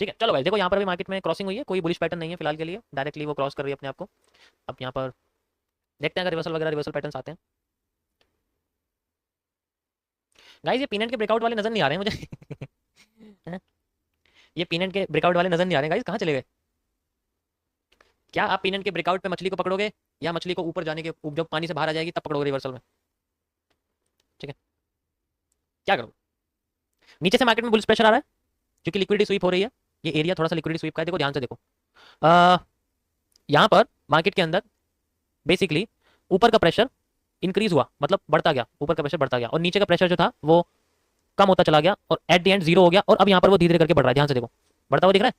ठीक है, चलो भाई देखो यहाँ पर भी मार्केट में क्रॉसिंग हुई है, कोई बुलिश पैटर्न नहीं है फिलहाल के लिए, डायरेक्टली वो क्रॉस कर रही है अपने आप को। अब यहाँ पर देखते हैं अगर रिवर्सल वगैरह रिवर्सल पैटर्न्स आते हैं। गाइस ये पीनट के ब्रेकआउट वाले नजर नहीं आ रहे हैं मुझे हैं? ये पीनट के ब्रेकआउट वाले नजर नहीं आ रहे हैं गाइस, कहाँ चले गए? क्या आप पीनट के ब्रेकआउट पे मछली को पकड़ोगे, या मछली को ऊपर जाने के जब पानी से बाहर आ जाएगी तब पकड़ोगे रिवर्सल में? ठीक है, क्या करोगे? नीचे से मार्केट में बुलिश प्रेशर आ रहा है क्योंकि लिक्विडिटी स्वीप हो रही है, ये एरिया थोड़ा सा लिक्विडिटी स्वीप का है, देखो ध्यान से देखो। आ, यहाँ पर मार्केट के अंदर बेसिकली ऊपर का प्रेशर इंक्रीज हुआ, मतलब बढ़ता गया, ऊपर का प्रेशर बढ़ता गया और नीचे का प्रेशर जो था वो कम होता चला गया और एट द एंड जीरो हो गया, और अब यहाँ पर वो धीरे धीरे करके बढ़ रहा है, ध्यान से देखो, बढ़ता हुआ दिख रहा है।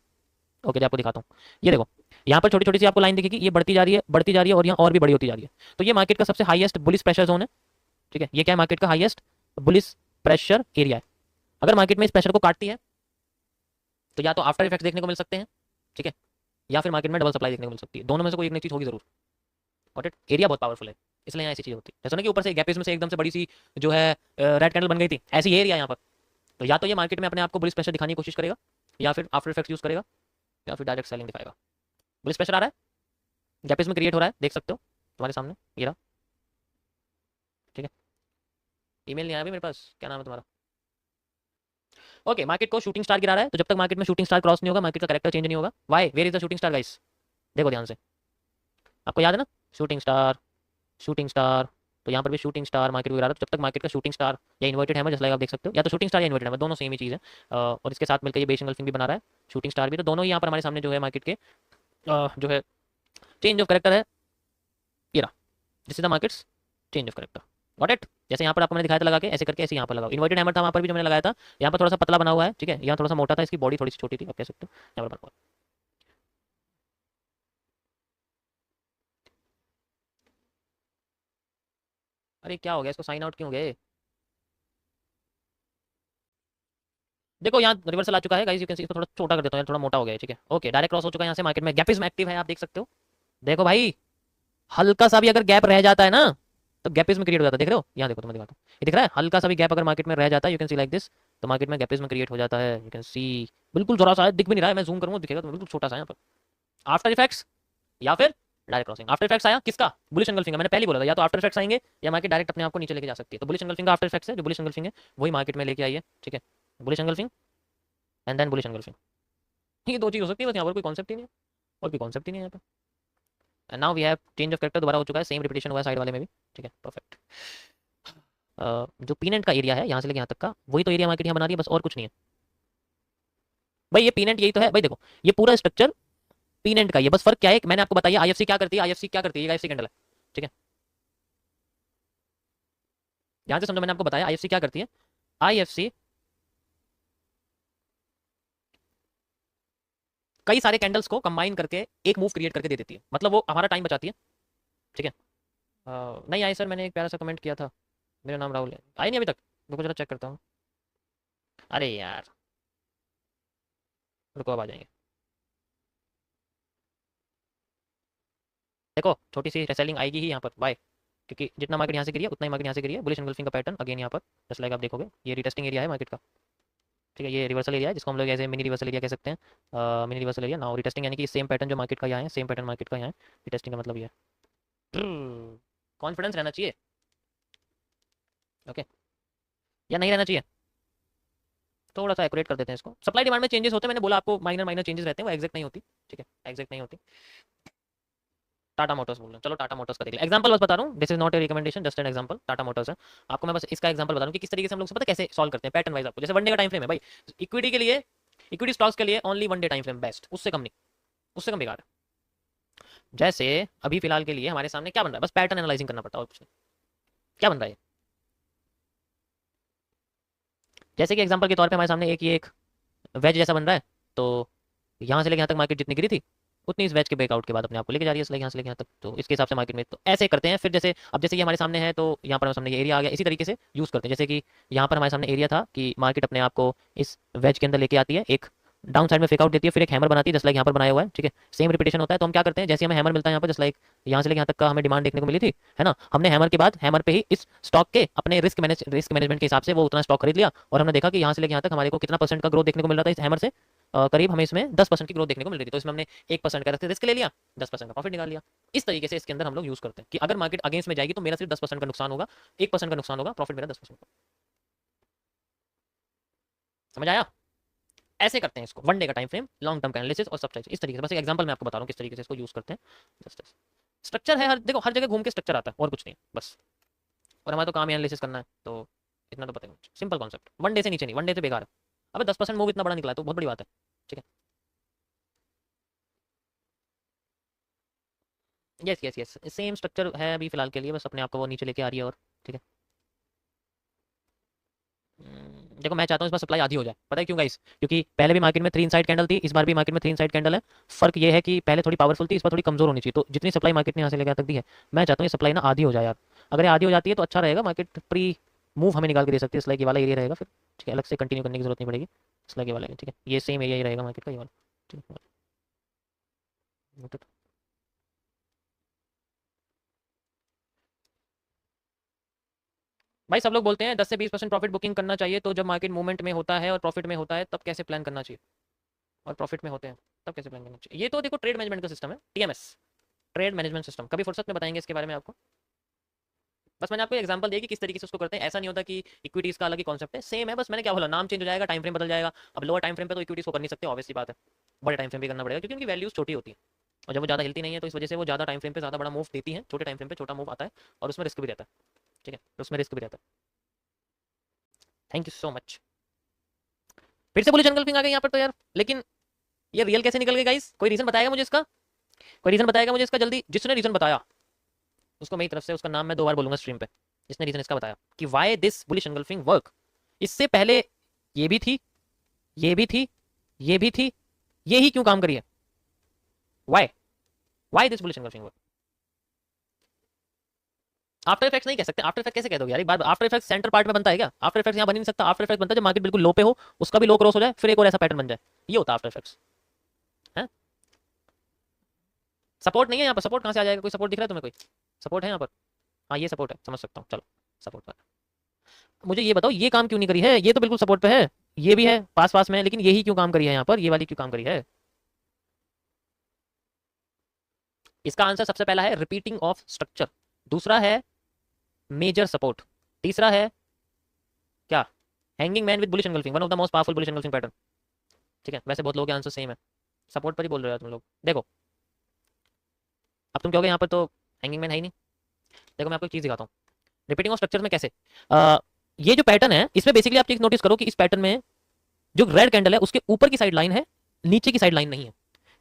ओके, आपको दिखाता हूँ, ये देखो यहाँ पर छोटी छोटी सी आपको लाइन दिखेगी, ये बढ़ती जा रही है बढ़ती जा रही है और यहाँ और भी बड़ी होती जा रही है। तो ये मार्केट का सबसे हाईएस्ट बुलिश प्रेशर जोन है। ठीक है, ये क्या है, मार्केट का हाईएस्ट बुलिश प्रेशर एरिया है। अगर मार्केट में इस प्रेशर को काटती है तो या तो आफ्टर इफेक्ट देखने को मिल सकते हैं, ठीक है, या फिर मार्केट में डबल सप्लाई देखने को मिल सकती है, दोनों में से कोई एक नई चीज होगी जरूर। गॉट इट, एरिया बहुत पावरफुल है, इसलिए यहाँ ऐसी चीज होती है। जैसे ना कि ऊपर से गैप में से एकदम से बड़ी सी जो है रेड कैंडल बन गई थी, ऐसी ये एरिया यहाँ पर। तो या तो ये मार्केट में अपने आप को बुलिश प्रेशर दिखाने की कोशिश करेगा, या फिर आफ्टर इफेक्ट यूज करेगा, या फिर डायरेक्ट सेलिंग दिखाएगा। बुलिश प्रेशर आ रहा है, गैप में क्रिएट हो रहा है, देख सकते हो तुम्हारे सामने ये रहा। ठीक है, ईमेल नहीं आया अभी मेरे पास, क्या नाम है तुम्हारा? ओके, मार्केट को शूटिंग स्टार गिरा रहा है, तो जब तक मार्केट में शूटिंग स्टार क्रॉस नहीं होगा मार्केट का करेक्टर चेंज नहीं होगा। Why, where is the shooting star guys? देखो ध्यान से, आपको याद है ना, शूटिंग स्टार, शूटिंग स्टार। तो यहाँ पर भी शूटिंग स्टार मार्केट को गिरा रहा है, तो जब तक मार्केट का शूटिंग स्टार या इन्वर्टेड हैमर, जैसे लाइक आप देख सकते हो, या तो शूटिंग स्टार या इन्वर्टेड हैमर, दोनों सेम ही चीज़ है। और इसके साथ मिलकर ये बेस एंगल्फिंग भी बना रहा है, शूटिंग स्टार भी, तो दोनों ही यहाँ पर हमारे सामने जो है मार्केट के जो है चेंज ऑफ करेक्टर है, ये रहा, this is the markets change of character. Got it? जैसे यहाँ पर आपको मैंने दिखाया था लगा के, ऐसे करके ऐसे यहाँ पर लगाओ। इन्वर्टेड हैमर था वहाँ पर भी जो मैंने लगाया था, यहाँ पर थोड़ा सा पतला बना हुआ है, ठीक है, यहाँ थोड़ा सा मोटा था, इसकी बॉडी थोड़ी सी छोटी थी, आप कह सकते हो यहाँ पर बना हुआ है। अरे क्या हो गया, इसको साइन आउट क्यों गए? देखो यहाँ रिवर्सल आ चुका है गाइस, यू कैन सी, इसको थोड़ा छोटा कर देता हूँ, थोड़ा मोटा हो गया है, ठीक है। ओके, डायरेक्ट क्रॉस हो चुका है यहाँ से, मार्केट में गैपिज्म एक्टिव है, आप देख सकते हो। देखो भाई, हल्का सा भी अगर गैप रह जाता है ना तो गैपिज्म क्रिएट हो जाता है, देख रहे हो, यहाँ देखो, तुम्हें दिखाता हूँ, ये दिख रहा है, हल्का सा भी गैप अगर मार्केट में रह जाता है, you can see like this, तो मार्केट में गैपिज्म क्रिएट हो जाता है, यू कैन सी। बिल्कुल थोड़ा सा दिख भी नहीं रहा है, मैं जूम करूँगा दिखेगा तो बिल्कुल छोटा सा यहाँ पर। आफ्टर इफेक्ट्स या फिर डायरेक्ट क्रॉसिंग। आफ्टर इफेक्ट्स आया किसका? बुलिश एंगल्फिंग का, मैंने पहले बोला था, या तो आफ्टर इफेक्ट्स आएंगे या मार्केट डायरेक्ट अपने आप को नीचे लेके जा सकती है। तो बुलिश एंगल्फिंग का आफ्टर इफेक्ट्स है, जो बुलिश एंगल्फिंग है वही मार्केट में लेके आई है, ठीक है, bullish engulfing and then bullish engulfing, ये दो चीज हो सकती है बस, यहाँ पर कोई कॉन्सेप्ट ही नहीं है, और कोई कॉन्सेप्ट ही नहीं है यहाँ पे। And now we have change of character, दोबारा हो चुका है, सेम रिपीटेशन हुआ है साइड वाले में भी, ठीक है, परफेक्ट। जो पीनेट का एरिया है यहाँ से लेके यहाँ तक का, वही तो एरिया मार्केट यहाँ बना रही है, बस और कुछ नहीं है भाई, ये पीनेट यही तो है भाई, देखो ये पूरा स्ट्रक्चर पीनेट का ही है, बस फर्क क्या है, मैंने आपको बताया आईएफसी क्या करती है, आईएफसी क्या करती है, आईएफसी कैंडल है, ठीक है, ध्यान से समझो, मैंने आपको बताया आईएफसी क्या करती है। आईएफसी कई सारे कैंडल्स को कंबाइन करके एक मूव क्रिएट करके दे देती है, मतलब वो हमारा टाइम बचाती है, ठीक है। नहीं आई सर, मैंने एक प्यारा सा कमेंट किया था, मेरा नाम राहुल है, आई नहीं अभी तक, रुको जरा चेक करता हूँ। अरे यार, रुको अब आ जाएंगे। देखो छोटी सी सेलिंग आएगी ही यहाँ पर, बाय, क्योंकि जितना मार्केट यहाँ से गिरी है उतना ही मार्केट यहाँ से गिरी है। बुलिश एंगल्फिंग का पैटर्न अगेन यहाँ पर, जस्ट लाइक आप देखोगे, ये रिटेस्टिंग एरिया है मार्केट का, ठीक है, ये रिवर्सल एरिया है जिसको हम लोग ऐसे मिनी रिवर्सल एरिया कह सकते हैं, mini reversal area. Now retesting यानी कि सेम पैटर्न जो मार्केट का यहाँ है, सेम पैटर्न मार्केट का यहाँ है, रिटेस्टिंग का मतलब ये है। कॉन्फिडेंस रहना चाहिए, ओके, या नहीं रहना चाहिए, थोड़ा सा एक्यूरेट कर देते हैं इसको। सप्लाई डिमांड में चेंजेस होते हैं, मैंने बोला आपको माइनर माइनर चेंजेस रहते हैं, वो एग्जैक्ट नहीं होती, ठीक है, एग्जैक्ट नहीं होती। टाटा मोटर्स बोल रहे हैं, चलो टाटा मोटर्स का देख लें, एग्जांपल बस बता रहा हूँ, this is not a recommendation, just an example, Tata Motors है। आपको मैं बस इसका एग्जांपल बता रहा हूँ कि किस तरीके से हम लोग पता कैसे सॉल्व करते हैं पैटर्न वाइज। आपको जैसे वन डे का टाइम फ्रेम है भाई, इक्विटी के लिए, इक्विटी स्टॉक्स के लिए only one day time frame best, उससे कम नहीं, उससे कम बेकार है। जैसे अभी फिलहाल के लिए हमारे सामने क्या बन रहा है, बस पैटर्न एनालाइजिंग करना पड़ता है और कुछ नहीं। क्या बन रहा है, जैसे कि एग्जांपल के तौर पे हमारे सामने एक ये एक वेज जैसा बन रहा है, तो यहाँ से लेके यहाँ तक मार्केट जितनी गिरी थी उतनी इस वेज के ब्रेकआउट के बाद अपने आप को लेके जा रही है, इसलिए यहाँ से लेके यहाँ तक, तो इसके हिसाब से मार्केट में तो ऐसे करते हैं। फिर जैसे अब जैसे ये हमारे सामने है तो यहाँ पर हमारे सामने ये एरिया आ गया, इसी तरीके से यूज़ करते हैं। जैसे कि यहाँ पर हमारे सामने एरिया था कि मार्केट अपने आप को इस वेज के अंदर लेके आती है, एक डाउन साइड में फेक आउट देती है, फिर एक हैमर बनाती है, जस्ट लाइक यहाँ पर बनाया हुआ है, ठीक है, सेम रिपीटेशन होता है। तो हम क्या करते हैं, जैसे हमें हैमर मिलता है यहाँ पर, जस्ट लाइक यहाँ से लेके यहाँ तक का हमें डिमांड देखने को मिली थी, है ना, हमने हैमर के बाद हैमर पे ही इस स्टॉक के अपने रिस्क मैनेजमेंट के हिसाब से वो उतना स्टॉक खरीद लिया, और हमने देखा कि यहाँ से लेके यहाँ तक हमारे को कितना परसेंट का ग्रोथ देखने को मिल रहा था इस हैमर से, करीब हमें इसमें 10% की ग्रोथ देखने को मिल रही थी, तो इसमें हमने 1% का रिस्क ले लिया, 10% का प्रॉफिट निकाल लिया। इस तरीके से इसके अंदर हम लोग यूज करते हैं कि अगर मार्केट अगेंस्ट में जाएगी तो मेरा सिर्फ 10% का नुकसान होगा, 1% का नुकसान होगा, प्रॉफिट मेरा 10% का। समझ आया? ऐसे करते हैं इसको, वन डे का टाइम फ्रेम, लॉन्ग टर्म का एनालिसिस और सब चीज़ इस तरीके से। बस एक एग्जांपल मैं आपको बता रहा हूँ किस तरीके से इसको यूज करते हैं। जस्ट स्ट्रक्चर है, हर देखो हर जगह घूम के स्ट्रक्चर आता है और कुछ नहीं बस। और हमारा तो काम है एनालिसिस करना है, तो इतना तो पता है। सिंपल कॉन्सेप्ट, वन डे से नीचे नहीं, वन डे से बेकार है। अबे 10% मूव इतना बड़ा निकला है तो बहुत बड़ी बात है। ठीक है, yes yes yes, same structure है अभी फिलहाल के लिए, बस अपने आप को वो नीचे लेके आ रही है। और ठीक है, देखो मैं चाहता हूँ इस बार सप्लाई आधी हो जाए। पता है क्यों गाइस? क्योंकि पहले भी मार्केट में 3 साइड कैंडल थी, इस बार भी मार्केट में 3 साइड कैंडल है। फर्क ये है कि पहले थोड़ी पावरफुल थी, इस बार थोड़ी कमजोर होनी चाहिए। तो जितनी सप्लाई मार्केट ने यहाँ से लेकर तक दी है, मैं चाहता हूँ ये सप्लाई ना आधी हो जाए यार। अगर ये आधी हो जाती है तो अच्छा रहेगा, मार्केट प्री मूव हमें निकाल के दे सकती है। इस लाइक ये वाला एरिया रहेगा फिर, ठीक है, अलग से कंटिन्यू करने की जरूरत नहीं पड़ेगी। इस लाइक ये वाला, ठीक है, ये सेम एरिया ही रहेगा मार्केट का, ये वाला। ठीक है, भाई सब लोग बोलते हैं 10 से 20% प्रॉफिट बुकिंग करना चाहिए, तो जब मार्केट मूवमेंट में होता है और प्रॉफिट में होता है तब कैसे प्लान करना चाहिए? और प्रॉफिट में होते हैं तब कैसे प्लान करना चाहिए? ये तो देखो ट्रेड मैनेजमेंट का सिस्टम है, टीएमएस, ट्रेड मैनेजमेंट सिस्टम। कभी फुर्सत में बताएंगे इसके बारे में आपको। बस मैंने आपको एग्जांपल दिया कि किस तरीके से उसको करते हैं। ऐसा नहीं होता कि इक्विटीज का अलग ही कॉन्सेप्ट है, सेम है, बस मैंने क्या बोला, नाम चेंज हो जाएगा, टाइम फ्रेम बदल जाएगा। अब लोअर टाइम फ्रेम पे तो इक्विटीज को कर नहीं सकते, ऑब्वियसली बात है, बड़े टाइम फ्रेम पे करना पड़ेगा क्योंकि उनकी वैल्यूज छोटी होती है और जब वो ज़्यादा हिलती नहीं है तो इस वजह से वो ज़्यादा टाइम फ्रेम पे ज़्यादा बड़ा मूव देती है, छोटे टाइम फ्रेम पे छोटा मूव आता है और उसमें रिस्क भी रहता है। ठीक है, उसमें रिस्क भी रहता है। Thank you so much. फिर से बोली जंगल फिंग आ गई यहाँ पर तो यार, लेकिन ये रियल कैसे निकल गए गाइस? कोई रीजन बताएगा मुझे इसका? कोई रीजन बताएगा मुझे इसका जल्दी? जिसने रीजन बताया उसको मेरी तरफ से, उसका नाम मैं 2 बार बोलूंगा स्ट्रीम पे, जिसने रीजन इसका बताया कि why this bullish engulfing work. इससे पहले ये भी थी, ये भी थी, ये भी थी, ये ही क्यों काम करी है? Why, why this bullish engulfing work? After effects नहीं कह सकते। आफ्टर इफेक्ट कैसे कह दोगे यार? एक बार आफ्टर इफेक्ट सेंटर पार्ट में बनता है क्या? आफ्टर इफेक्ट्स यहाँ बन ही नहीं सकता। आफ्टर इफेक्ट बनता है जब मार्केट बिल्कुल लो पे हो, उसका भी लो क्रॉस हो जाए, फिर एक और ऐसा पैटर्न बन जाए, ये होता है आफ्टर इफेक्ट्स। है सपोर्ट नहीं है यहाँ पर, सपोर्ट कहाँ से आ जाएगा? कोई सपोर्ट दिख रहा है तुम्हें? कोई सपोर्ट है यहाँ पर? हाँ ये सपोर्ट है, समझ सकता हूँ, चलो सपोर्ट पर। मुझे ये बताओ ये काम क्यों नहीं करी है? ये तो बिल्कुल सपोर्ट पे है, ये भी है पास पास में, लेकिन यही क्यों काम करी है यहाँ पर? ये वाली क्यों काम करी है? इसका आंसर सबसे पहला है रिपीटिंग ऑफ स्ट्रक्चर, दूसरा है मेजर सपोर्ट, तीसरा है क्या? Hanging man with bullish engulfing, one of the most powerful bullish engulfing pattern. ठीक है, वैसे बहुत लोगों के आंसर सेम है, सपोर्ट पर ही बोल रहे हो तुम लोग। देखो अब तुम कहोगे यहाँ पर तो हैंगिंग मैन है ही नहीं। देखो मैं आपको एक चीज दिखाता हूँ रिपीटिंग ऑफ स्ट्रक्चर में कैसे। ये जो पैटर्न है इसमें बेसिकली आप चीज नोटिस करो कि इस पैटर्न में जो रेड कैंडल है उसके ऊपर की साइड लाइन है, नीचे की साइड लाइन नहीं है।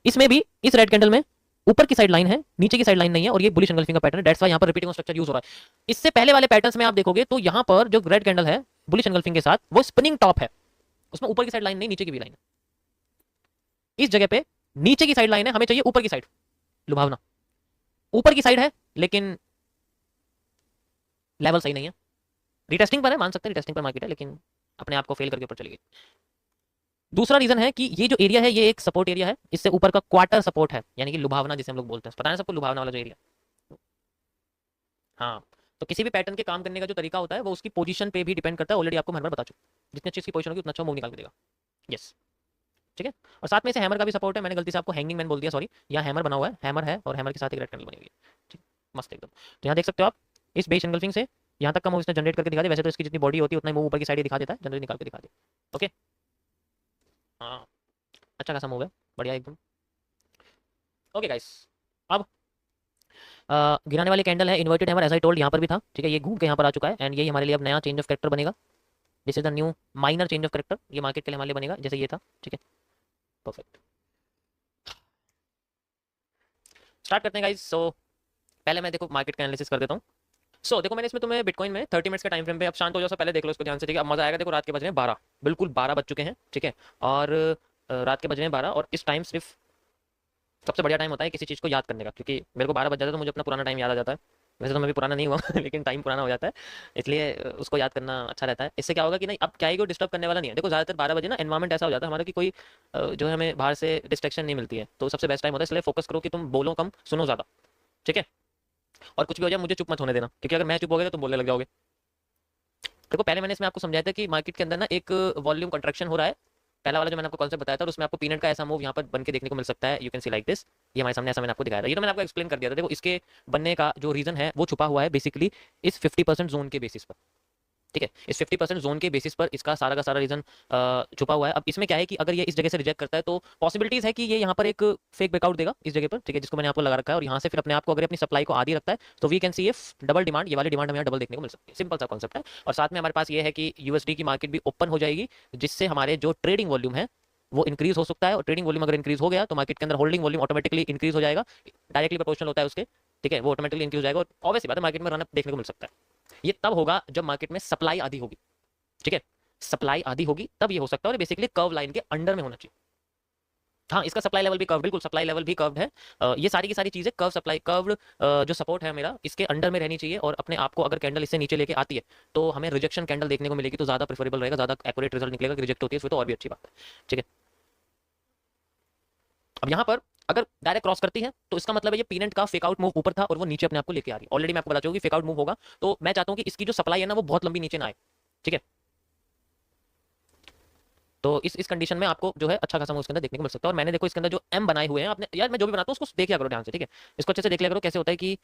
इसमें भी इस रेड कैंडल में ऊपर की साइड लाइन है, नीचे की साइड लाइन नहीं है, और ये बुलिश एंगल्फिंग का पैटर्न है। दैट्स व्हाई यहाँ पर रिपीटिंग ऑफ स्ट्रक्चर यूज हो रहा है। इससे पहले वाले पैटर्न्स में आप देखोगे तो यहाँ पर जो रेड कैंडल है बुलिश एंगल्फिंग के साथ, वो स्पिनिंग टॉप है, उसमें ऊपर की साइड लाइन नहीं, नीचे की भी लाइन है। इस जगह पे नीचे की साइड लाइन है, हमें चाहिए ऊपर की साइड, लुभावना। ऊपर की साइड है लेकिन लेवल सही नहीं है, रिटेस्टिंग पर है, मान सकते हैं रिटेस्टिंग पर मार्केट है, लेकिन अपने आप को फेल करके ऊपर चली गई। दूसरा रीजन है कि ये जो एरिया है ये एक सपोर्ट एरिया है, इससे ऊपर का क्वार्टर सपोर्ट है, यानी कि लुभावना जिसे हम लोग बोलते हैं, पता है सबको लुभावना वाला जो एरिया। हाँ, तो किसी भी पैटर्न के काम करने का जो तरीका होता है वो उसकी पोजीशन पे भी डिपेंड करता है। ऑलरेडी आपको मैं हर बार बता चुका, जितनी अच्छी इसकी पोजीशन होगी उतना अच्छा मूव निकाल के देगा। यस, ठीक है। और साथ में से हैमर का भी सपोर्ट है, मैंने गलती से आपको हैंगिंग मैन बोल दिया, सॉरी। यहाँ हैमर बना हुआ है, हैमर है और हैमर के साथ एक रेड कैंडल बनी हुई है, ठीक, मस्त एकदम। तो यहाँ देख सकते हो आप, इस बेस एंगल्फिंग से यहाँ तक का मूव इसने जनरेट करके दिखा दिया। वैसे तो इसकी जितनी बॉडी होती है उतना ही मूव ऊपर की साइड दिखा देता है, जनरली निकाल के दिखा दिया। ओके, हाँ, अच्छा खासा मूव है, बढ़िया एकदम। ओके गाइस, अब गिराने वाली कैंडल है inverted hammer, as I told यहाँ पर भी था, ठीक है। ये घूम के यहाँ पर आ चुका है एंड यही हमारे लिए अब नया चेंज ऑफ कैरेक्टर बनेगा। This is the new minor change of character, ये मार्केट के लिए हमारे लिए बनेगा जैसे ये था, ठीक है। परफेक्ट, स्टार्ट करते हैं गाइस। सो पहले मैं देखो मार्केट का एनालिसिस कर देता हूँ। देखो मैंने इसमें तुम्हें बिटकॉइन में 30 मिनट्स का टाइम फ्रेम पे, अब शांत हो जाओ, पहले देख लो इसको ध्यान से, ठीक है। अब मजा आएगा। देखो रात के बज रहे हैं 12, बिल्कुल 12 बज चुके हैं, ठीक है। और रात के बज रहे हैं 12 और इस टाइम सिर्फ सबसे बढ़िया टाइम होता है किसी चीज़ को याद करने का, क्योंकि मेरे को 12 बज जाता है तो मुझे अपना पुराना टाइम याद आ जाता है। वैसे तो मैं भी पुराना नहीं हुआ लेकिन टाइम पुराना हो जाता है, इसलिए उसको याद करना अच्छा रहता है। इससे क्या होगा कि नहीं, अब क्या है कि डिस्टर्ब करने वाला नहीं है। देखो ज़्यादातर 12 बजे ना एनवायरमेंट ऐसा हो जाता है हमारा कि कोई जो है हमें बाहर से डिस्ट्रैक्शन नहीं मिलती है, तो सबसे बेस्ट टाइम होता है। इसलिए फोकस करो कि तुम बोलो कम, सुनो ज़्यादा, ठीक है। और कुछ भी हो जाए मुझे चुप मत होने देना, क्योंकि अगर मैं चुप हो गया तो तुम बोलने लग जाओगे। देखो पहले मैंने इसमें आपको समझाया था कि मार्केट के अंदर ना एक वॉल्यूम कंट्रैक्शन हो रहा है, पहला वाला जो मैंने आपको कॉन्सेप्ट बताया था, उसमें आपको पीनट का ऐसा मूव यहाँ पर बन के देखने को मिल सकता है। You can see like this, ये हमारे सामने ऐसा मैंने आपको दिखाया था। ये तो मैंने आपको एक्सप्लेन कर दिया था। देखो इसके बनने का जो रीजन है वो छुपा हुआ है बेसिकली इस 50% जोन के बेसिस पर। ठीक है, इस 50% जोन के बेसिस पर इसका सारा का सारा रीजन छुपा हुआ है। अब इसमें क्या है कि अगर ये इस जगह से रिजेक्ट करता है तो पॉसिबिलिटीज है कि ये यहाँ पर एक फेक ब्रेकआउट देगा इस जगह पर, ठीक है, जिसको मैंने आपको लगा रखा है, और यहाँ से फिर अपने आप को अगर अपनी सप्लाई को आधी रखता है तो we can see a double demand, ये वाली डिमांड हमें यहाँ डबल देखने को मिल सकती है। सिंपल सा कॉन्सेप्ट है। और साथ में हमारे पास ये है कि यूएसडी की मार्केट भी ओपन हो जाएगी, जिससे हमारे जो ट्रेडिंग वॉल्यूम है वो इंक्रीज हो सकता है। और ट्रेडिंग वॉल्यूम अगर इंक्रीज हो गया तो मार्केट के अंदर होल्डिंग वॉल्यूम ऑटोमेटिकली इंक्रीज हो जाएगा, डायरेक्टली प्रोपोर्शनल होता है उसके, ठीक है, वो ऑटोमेटिकली इंक्रीज हो जाएगा और ऑब्वियसली बात है मार्केट में रनअप देखने को मिल सकता है। ये तब होगा जब मार्केट में सप्लाई आधी होगी, ठीक है, सप्लाई आधी होगी तब ये हो सकता है। और बेसिकली कर्व लाइन के अंडर में होना चाहिए। हाँ, इसका सप्लाई लेवल भी कर्व, बिल्कुल सप्लाई लेवल भी कर्व्ड है। ये सारी की सारी चीजें कर्व सप्लाई कर्व्ड जो सपोर्ट है मेरा इसके अंडर में रहनी चाहिए। और अपने आप को अगर कैंडल इससे नीचे लेके आती है तो हमें रिजेक्शन कैंडल देखने को मिलेगी, तो ज्यादा प्रेफरेबल रहेगा, ज्यादा एक्यूरेट रिजल्ट निकलेगा। रिजेक्ट होती है फिर तो और भी अच्छी बात है, ठीक है। अब यहाँ पर अगर डायरेक्ट क्रॉस करती है तो इसका मतलब है ये पीनट का फेक आउट मूव ऊपर था और वो नीचे अपने आप को लेके आ रही है। ऑलरेडी मैं आपको बता चुका हूं कि फेक आउट मूव होगा, तो मैं चाहता हूं कि इसकी जो सप्लाई है ना वो बहुत लंबी नीचे ना आए, ठीक है। तो इस कंडीशन में आपको जो है अच्छा खासा मूव इसके अंदर देखने को मिल सकता है। और मैंने देखो इसके अंदर जो एम बनाए हुए हैं आपने, यार मैं जो भी बनाता हूँ उसको देख लिया करो ध्यान से, ठीक है, इसको अच्छे से देख लिया करो कैसे होता है कि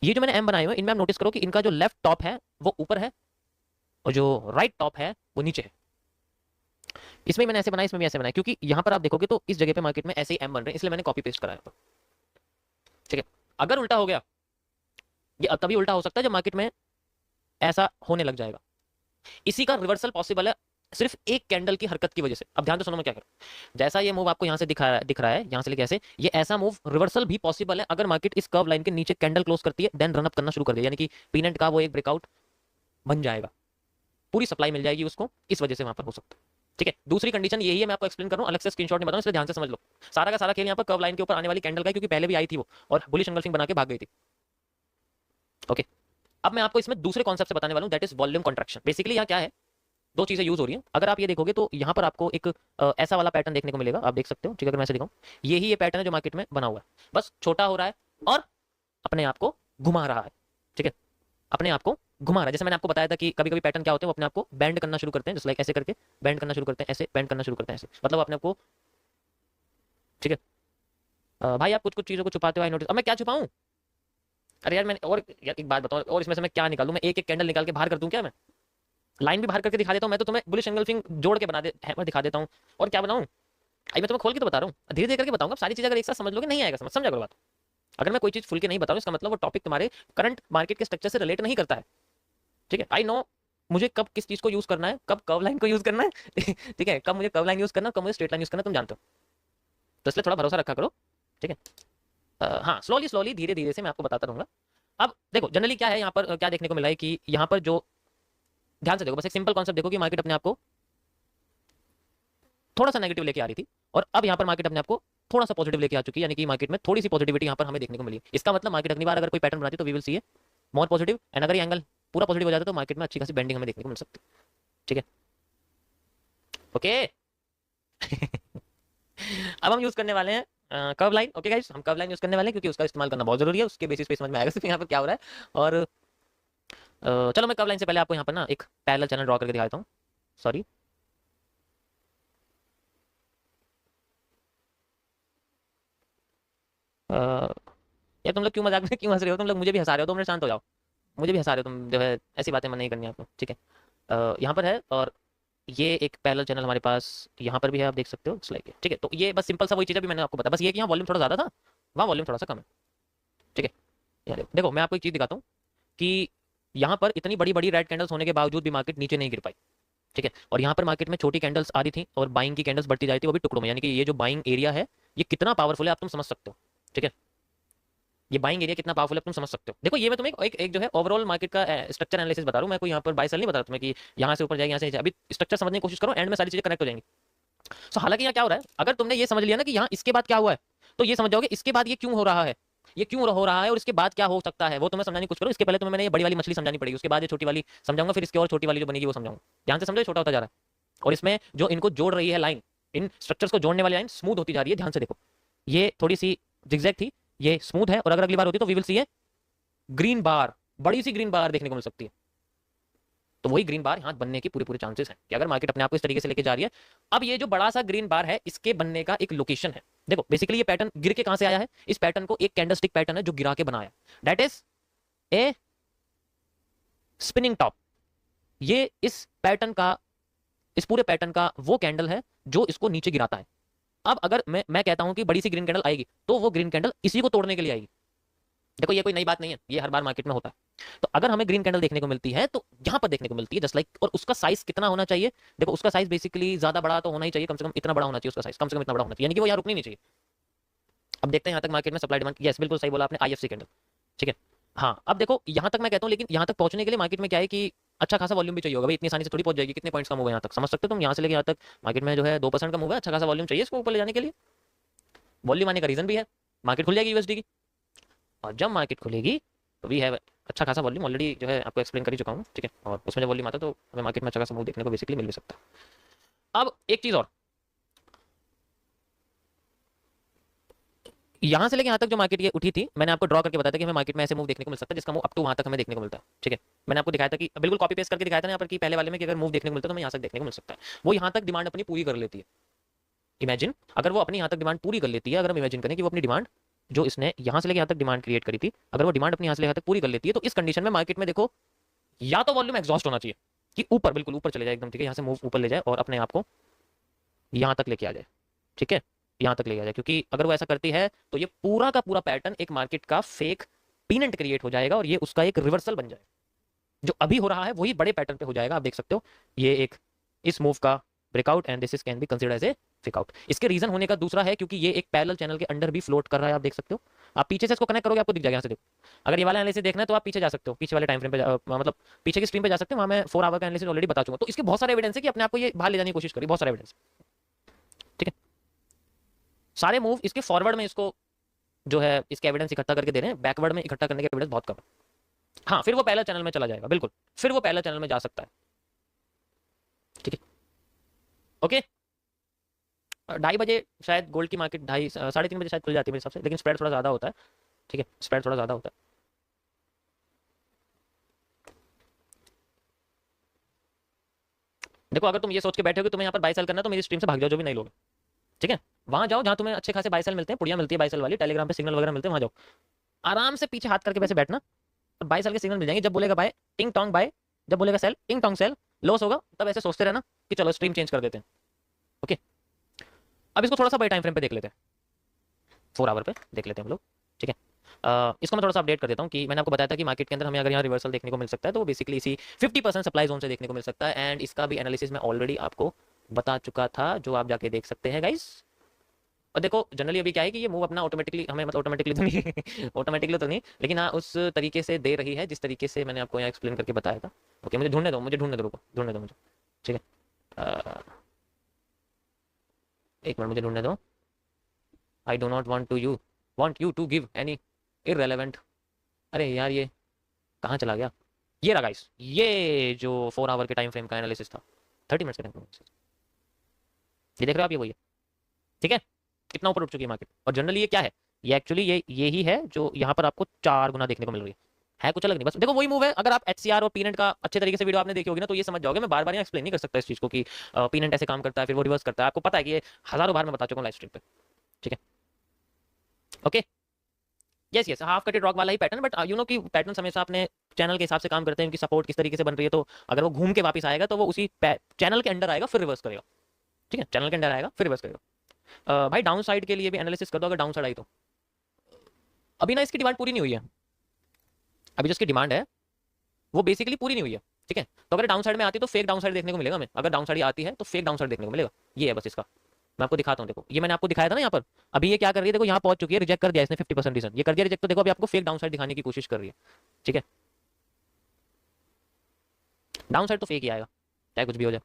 ये जो मैंने एम बनाए हुए हैं इनमें आप नोटिस करो कि इनका जो लेफ्ट टॉप है वो ऊपर है और जो राइट टॉप है वो नीचे है। इसमें मैंने ऐसे बनाया, इसमें भी ऐसे बनाया, क्योंकि यहां पर आप देखोगे तो इस जगह पे मार्केट में ऐसे ही एम बन रहे हैं, इसलिए मैंने कॉपी पेस्ट कराया, ठीक है। अगर उल्टा हो गया, ये तभी उल्टा हो सकता है जब मार्केट में ऐसा होने लग जाएगा। इसी का रिवर्सल पॉसिबल है सिर्फ एक कैंडल की हरकत की वजह से। अब ध्यान से सुनो मैं क्या करूं। जैसा ये मूव आपको यहां से दिख रहा है यहां से लेके ऐसे, ये ऐसा मूव रिवर्सल भी पॉसिबल है अगर मार्केट इस कर्व लाइन के नीचे कैंडल क्लोज करती है, देन रन अप करना शुरू कर दिया, यानी कि पीनट का वो एक ब्रेकआउट बन जाएगा, पूरी सप्लाई मिल जाएगी उसको, इस वजह से वहां पर हो सकता है, ठीक है। दूसरी कंडीशन यही है, मैं आपको एक्सप्लेन कर रहा हूं, अलग से स्क्रीनशॉट नहीं बता रहा हूं, इसलिए ध्यान से समझ लो। सारा का सारा खेल यहाँ पर कर्व लाइन के ऊपर आने वाली कैंडल का है, क्योंकि पहले भी आई थी वो और बुलिश एंगल्फिंग बना के भाग गई थी, ओके। अब मैं आपको इसमें दूसरे कॉन्सेप्ट से बताने वाला हूं, that is volume contraction. Basically यहाँ क्या है, दो चीजें यूज हो रही हैं। अगर आप ये देखोगे तो यहाँ पर आपको एक ऐसा वाला पैटर्न देखने को मिलेगा, आप देख सकते हो, ठीक है। अगर मैं ऐसे दिखाऊं, यही ये पैटर्न है जो मार्केट में बना हुआ है, बस छोटा हो रहा है और अपने आप को घुमा रहा है, ठीक है, अपने आप को घुमा रहा है। जैसे मैंने आपको बताया था कि कभी कभी पैटर्न क्या होते हैं, वो अपने आप को बैंड करना शुरू करते हैं, जस्ट लाइक ऐसे करके बैंड करना शुरू करते हैं, ऐसे बैंड करना शुरू करते हैं, ऐसे मतलब अपने आप को, ठीक है। भाई आप कुछ कुछ चीजों को छुपाते हो, आई नोटिस। अब मैं क्या छुपाऊं? अरे यार मैंने, और यार एक बात बताओ, और इसमें से मैं क्या निकालूं? मैं एक एक कैंडल निकाल के बाहर कर दूं क्या? मैं लाइन भी बाहर करके दिखा देता हूं, मैं तो तुम्हें बुलिश एंगल्फिंग जोड़ के बना दे हैमर दिखा देता हूं। और क्या बनाऊं? अभी मैं तुम्हें खोल के तो बता रहा हूं, धीरे धीरे करके बताऊंगा। सारी चीजें अगर एक साथ समझ लोगे नहीं आएगा समझ, समझा करो बात। अगर मैं कोई चीज खुल के नहीं बताऊं इसका मतलब वो टॉपिक तुम्हारे करंट मार्केट के स्ट्रक्चर से रिलेट नहीं करता है, ठीक है। आई नो मुझे कब किस चीज को यूज करना है, कब कर्व लाइन को यूज करना है ठीक है, कब मुझे कर्व लाइन यूज करना है, कब मुझे स्ट्रेट लाइन यूज करना है, तुम जानते हो। तो इसलिए थोड़ा भरोसा रखा करो, ठीक है। हाँ, स्लोली स्लोली धीरे धीरे से मैं आपको बताता रहूंगा। अब देखो जनरली क्या है यहाँ पर, क्या देखने को मिला है कि यहाँ पर जो, ध्यान से देखो, बस एक सिंपल कॉन्सेप्ट देखो कि मार्केट अपने आप को थोड़ा सा नेगेटिव लेके आ रही थी और अब यहाँ पर मार्केट अपने आप को थोड़ा सा पॉजिटिव लेके आ चुकी है, यानी कि मार्केट में थोड़ी सी पॉजिटिविटी यहाँ पर हमें देखने को मिली। इसका मतलब मार्केट अगली बार अगर कोई पैटर्न बनाती है तो we will see a more positive, and अगर ये एंगल पूरा पॉजिटिव हो जाता है तो मार्केट में अच्छी खासी बेंडिंग हमें देखने को मिल सकती है, ठीक है, ओके अब हम यूज करने वाले हैं कर्व लाइन, ओके गाइस, हम कर्व लाइन यूज करने वाले हैं क्योंकि उसका इस्तेमाल करना बहुत जरूरी है, उसके बेसिस पे समझ में आएगा सिर्फ यहाँ पर क्या हो रहा है। और चलो मैं कर्व लाइन से पहले आपको यहाँ पर ना एक पैरेलल चैनल ड्रॉ करके दिखाता हूँ, सॉरी। यार तुम लोग क्यों मजाक में क्यों हंस रहे हो? तुम लोग मुझे भी हंसा रहे हो, तुम लोग शांत हो जाओ, मुझे भी हंसा रहे हो तुम, जो है ऐसी बातें मन नहीं करनी आपको, ठीक है। यहाँ पर है और ये एक पैरेलल चैनल हमारे पास यहाँ पर भी है, आप देख सकते हो, इट्स लाइक, ठीक है। तो ये बस सिंपल सा वही चीज़ है, भी मैंने आपको बताया, बस ये कि यहाँ वॉल्यूम थोड़ा ज़्यादा था, वहाँ वॉल्यूम थोड़ा सा कम है, ठीक है। यार देखो मैं आपको एक चीज़ दिखाता हूँ कि यहाँ पर इतनी बड़ी बड़ी रेड कैंडल्स होने के बावजूद भी मार्केट नीचे नहीं गिर पाई, ठीक है। और यहाँ पर मार्केट में छोटी कैंडल्स आ रही थी और बाइंग की कैंडल्स बढ़ती जा रही थी, वो भी टुकड़ों में, यानी कि ये जो बाइंग एरिया है ये कितना पावरफुल है आप तुम समझ सकते हो, ठीक है। ये बाइंग एरिया कितना पावरफुल है तुम समझ सकते हो। देखो ये मैं तुम्हें एक जो है ओवरऑल मार्केट का स्ट्रक्चर एनालिसिस बता रहा हूँ, मैं कोई यहाँ पर बाय सेल नहीं बता रहा तुम्हें कि यहाँ से ऊपर जाएगी, यहाँ से अभी स्ट्रक्चर समझने की कोशिश करो, एंड में सारी चीजें कनेक्ट हो जाएंगी। सो हालांकि यहाँ क्या हो रहा है, अगर तुमने ये समझ लिया ना कि यहाँ इसके बाद क्या हुआ है, तो ये समझ जाओगे इसके बाद ये क्यों हो रहा है, ये क्यों हो रहा है और इसके बाद क्या हो सकता है, वो तुम्हें समझाने की कोशिश करो। इसके पहले तुम्हें मैंने ये बड़ी वाली मछली समझानी पड़ेगी, उसके बाद ये छोटी वाली समझाऊंगा, फिर इसके और छोटी वाली जो बनेगी वो समझाऊंगा। ध्यान से समझो, छोटा होता जा रहा है और इसमें जो इनको जोड़ रही है लाइन, इन स्ट्रक्चर्स को जोड़ने वाली लाइन स्मूथ होती जा रही है। ध्यान से देखो, ये थोड़ी सी जिगजैग थी, ये स्मूथ है, और अगर अगली बार होती तो we will see a green bar, बड़ी सी ग्रीन बार देखने को मिल सकती है। तो वही ग्रीन बार यहाँ बनने के पूरे पूरे चांसेस हैं कि अगर मार्केट अपने आप को इस तरीके से लेके जा रही है। अब ये जो बड़ा सा ग्रीन बार है, इसके बनने का एक लोकेशन है। देखो बेसिकली ये पैटर्न गिर के कहां से आया है, इस पैटर्न को एक कैंडलस्टिक पैटर्न है जो गिरा के बनाया, that is a spinning top. ये इस पैटर्न का, इस पूरे पैटर्न का वो कैंडल है जो इसको नीचे गिराता है। अब अगर मैं कहता हूं कि बड़ी सी ग्रीन कैंडल आएगी, तो वो ग्रीन कैंडल इसी को तोड़ने के लिए आएगी। देखो ये कोई नई बात नहीं है, ये हर बार मार्केट में होता है। तो अगर हमें ग्रीन कैंडल देखने को मिलती है तो यहां पर देखने को मिलती है जस्ट लाइक, और उसका साइज कितना होना चाहिए, देखो उसका साइज बेसिकली ज्यादा बड़ा तो होना ही चाहिए, कम से कम इतना बड़ा होना चाहिए उसका साइज, कम से कम इतना बड़ा होना चाहिए, यानी कि वो यहाँ रुकनी नहीं चाहिए। अब देखते हैं यहाँ तक मार्केट में सप्लाई डिमांड, यस बिल्कुल सही बोला आपने, आईएफसी कैंडल, ठीक है। हाँ अब देखो यहाँ तक मैं कहता हूँ, लेकिन यहाँ तक पहुंचने के लिए मार्केट में क्या है कि अच्छा खासा वॉल्यूम भी चाहिए होगा भाई, इतनी आसानी से थोड़ी पहुंच जाएगी। कितने पॉइंट्स का मूव है यहाँ तक, समझ सकते हो तुम, यहाँ से लेके यहाँ तक मार्केट में जो है 2% का मूव है, अच्छा खासा वॉल्यूम चाहिए इसको ऊपर ले जाने के लिए। वॉल्यूम आने का रीजन भी है, मार्केट खुल जाएगी यूएसडी की, और जब मार्केट खुलेगी तो वी हैव अच्छा खासा वॉल्यूम, ऑलरेडी जो है आपको एक्सप्लेन कर ही चुका हूँ, ठीक है। और उसमें जब वॉल्यूम आता है तो हमें मार्केट में अच्छा खासा मूव देखने को बेसिकली मिल भी सकता है। अब एक चीज और, यहां से लेके यहां तक जो मार्केट ये उठी थी, मैंने आपको ड्रॉ करके बताया था कि हमें मार्केट में ऐसे मूव देखने को मिल सकता है जिसका मूव अप टू वहां तक हमें देखने को मिलता है, ठीक है। मैंने आपको दिखाया था कि बिल्कुल कॉपी पेस्ट करके दिखाया था यहाँ पर कि पहले वाले में कि अगर मूव देखने को मिलता है तो हमें यहाँ तक देखने को मिल सकता है। वो यहाँ तक डिमांड अपनी पूरी कर लेती है। इमेजिन अगर वो अपनी यहाँ तक डिमांड पूरी कर लेती है, अगर हम इमेजिन करें कि वो अपनी डिमांड जो इसने यहाँ से लेके यहाँ तक डिमांड क्रिएट करी थी, अगर वो डिमांड अपनी यहाँ से यहाँ तक पूरी कर लेती है, तो इस कंडीशन में मार्केट में देखो या तो वॉल्यूम एग्जॉस्ट होना चाहिए कि ऊपर, बिल्कुल ऊपर चले जाए एकदम, ठीक है, यहाँ से मूव ऊपर ले जाए और अपने आप को यहाँ तक लेके आ जाए, ठीक है, यहाँ तक लेके आ जाए। क्योंकि अगर वो ऐसा करती है तो ये पूरा का पूरा पैटर्न एक मार्केट का फेक पीनेंट क्रिएट हो जाएगा और ये उसका एक रिवर्सल बन जाएगा। जो अभी हो रहा है वही बड़े पैटर्न पे हो जाएगा। आप देख सकते हो ये एक इस मूव का breakout and this is can be considered as a fakeout. इसके रीजन होने का दूसरा है क्योंकि ये एक पैरेलल चैनल के अंडर भी फ्लोट कर रहा है, आप देख सकते हो। आप पीछे से इसको कनेक्ट करोगे आपको दिख जाएगा, यहाँ से देखो। अगर ये वाला एनालिसिस देखना है तो आप पीछे जा सकते हो, पीछे वाले टाइम फ्रेम पे मतलब पीछे की स्क्रीन पे जा सकते हो, वहां मैं 4 आवर का एनालिसिस ऑलरेडी बता चुका हूं। तो इसके बहुत सारे एविडेंस है कि अपने आप को ये बाहर ले जाने की कोशिश करी, बहुत सारे एविडेंस, ठीक है। सारे मूव इसके फॉरवर्ड में इसको जो है इसके एविडेंस इकट्ठा करके दे रहे हैं, बैकवर्ड में इकट्ठा करने के एविडेंस बहुत कम है। हाँ फिर वो पहला चैनल में चला जाएगा, बिल्कुल फिर वो पहला चैनल में जा सकता है, ठीक है। ओके 2:30 बजे शायद गोल्ड की मार्केट 3:30 शायद खुल जाती है मेरे हिसाब से, लेकिन स्प्रेड थोड़ा ज़्यादा होता है, ठीक है, स्प्रेड थोड़ा ज़्यादा होता है। देखो अगर तुम ये सोच के बैठे हो कि तुम्हें यहाँ पर बाय सेल करना है तो मेरी स्ट्रीम से भाग जाओ, जो भी नहीं लोगे, ठीक है। वहां जाओ जहां तुम्हें अच्छे खासे बाय सेल मिलते हैं, पुड़िया मिलती है बाय सेल वाली, टेलीग्राम पे सिग्नल वगैरह मिलते हैं, वहां जाओ आराम से पीछे हाथ करके वैसे बैठना और बाय सेल के सिग्नल मिल जाएंगे। जब बोलेगा बाय टिंग टोंग बाय, जब बोलेगा सेल टिंग टोंग सेल, लॉस होगा तब ऐसे सोचते रहना कि चलो स्ट्रीम चेंज कर देते हैं। ओके अब इसको थोड़ा सा बड़े टाइम फ्रेम पे देख लेते हैं, 4 आवर पे देख लेते हैं हम लोग, ठीक है। इसको मैं थोड़ा सा अपडेट कर देता हूँ कि मैंने आपको बताया था कि मार्केट के अंदर हमें अगर यहाँ रिवर्सल देखने को मिल सकता है तो बेसिकली इसी 50% सप्लाई जोन से देखने को मिल सकता है। एंड इसका भी एनालिसिस मैं ऑलरेडी आपको बता चुका था, जो आप जाके देख सकते हैं गाइस। और देखो जनरली अभी क्या है कि ये मूव अपना ऑटोमेटिकली हमें, मतलब ऑटोमेटिकली तो नहीं ऑटोमेटिकली तो नहीं, लेकिन हाँ उस तरीके से दे रही है जिस तरीके से मैंने आपको यहाँ एक्सप्लेन करके बताया था। ओके मुझे ढूंढने दो, रुको ढूंढने दो मुझे, ठीक है। एक मिनट मुझे ढूंढने दो। I do not want you to give any irrelevant, अरे यार ये कहाँ चला गया, ये रहा गाइस, ये जो 4 आवर के टाइम फ्रेम का एनालिसिस था, 30 मिनट्स का टाइम फ्रेम, ये देख रहे हो आप, ये वही है, ठीक है। कितना ऊपर उठ चुकी है मार्केट, और जनरली ये क्या है, ये एक्चुअली ये ही है जो यहाँ पर आपको 4 गुना देखने को मिल रही है कुछ अलग नहीं, बस देखो वही मूव है। अगर आप एचसीआर और पीनेंट का अच्छे तरीके से वीडियो आपने देखी होगी ना तो ये समझ जाओगे, मैं बार बार यहाँ एक्सप्लेन नहीं कर सकता इस चीज को कि पीनेंट ऐसे काम करता है फिर वो रिवर्स करता है, आपको पता है कि ये हजारों बार मैं बता चुका हूँ लाइव स्ट्रीम पे, ठीक है। Okay yes yes half कटेड rock वाला ही पैटर्न, बट यू नो कि पैटर्न हमेशा अपने चैनल के हिसाब से काम करते हैं, उनकी सपोर्ट किस तरीके से बन रही है, तो अगर वो घूम के वापस आएगा तो वो उसी चैनल के अंडर आएगा फिर रिवर्स करेगा, ठीक है, चैनल के अंडर आएगा फिर रिवर्स करेगा। भाई डाउन साइड के लिए भी एनालिसिस कर दो, अगर डाउन साइड आई तो अभी ना इसकी डिमांड पूरी नहीं हुई है, अभी जो इसकी डिमांड है वो बेसिकली पूरी नहीं हुई है, ठीक है। तो अगर डाउन साइड में आती है तो फेक डाउन साइड देखने को मिलेगा हमें, अगर डाउन साइड आती है तो फेक डाउन साइड देखने को मिलेगा, ये है बस इसका। मैं आपको दिखाता हूँ, देखो ये मैंने आपको दिखाया था ना यहाँ पर, अभी ये क्या कर रही है, देखो यहाँ पहुंच चुकी है, रिजेक्ट कर दिया इसने 50% रीजन, ये कर दिया रिजेक्ट, तो देखो अभी आपको फेक डाउन साइड दिखाने की कोशिश कर रही है, ठीक है। डाउन साइड तो फेक ही आएगा चाहे कुछ भी हो जाए,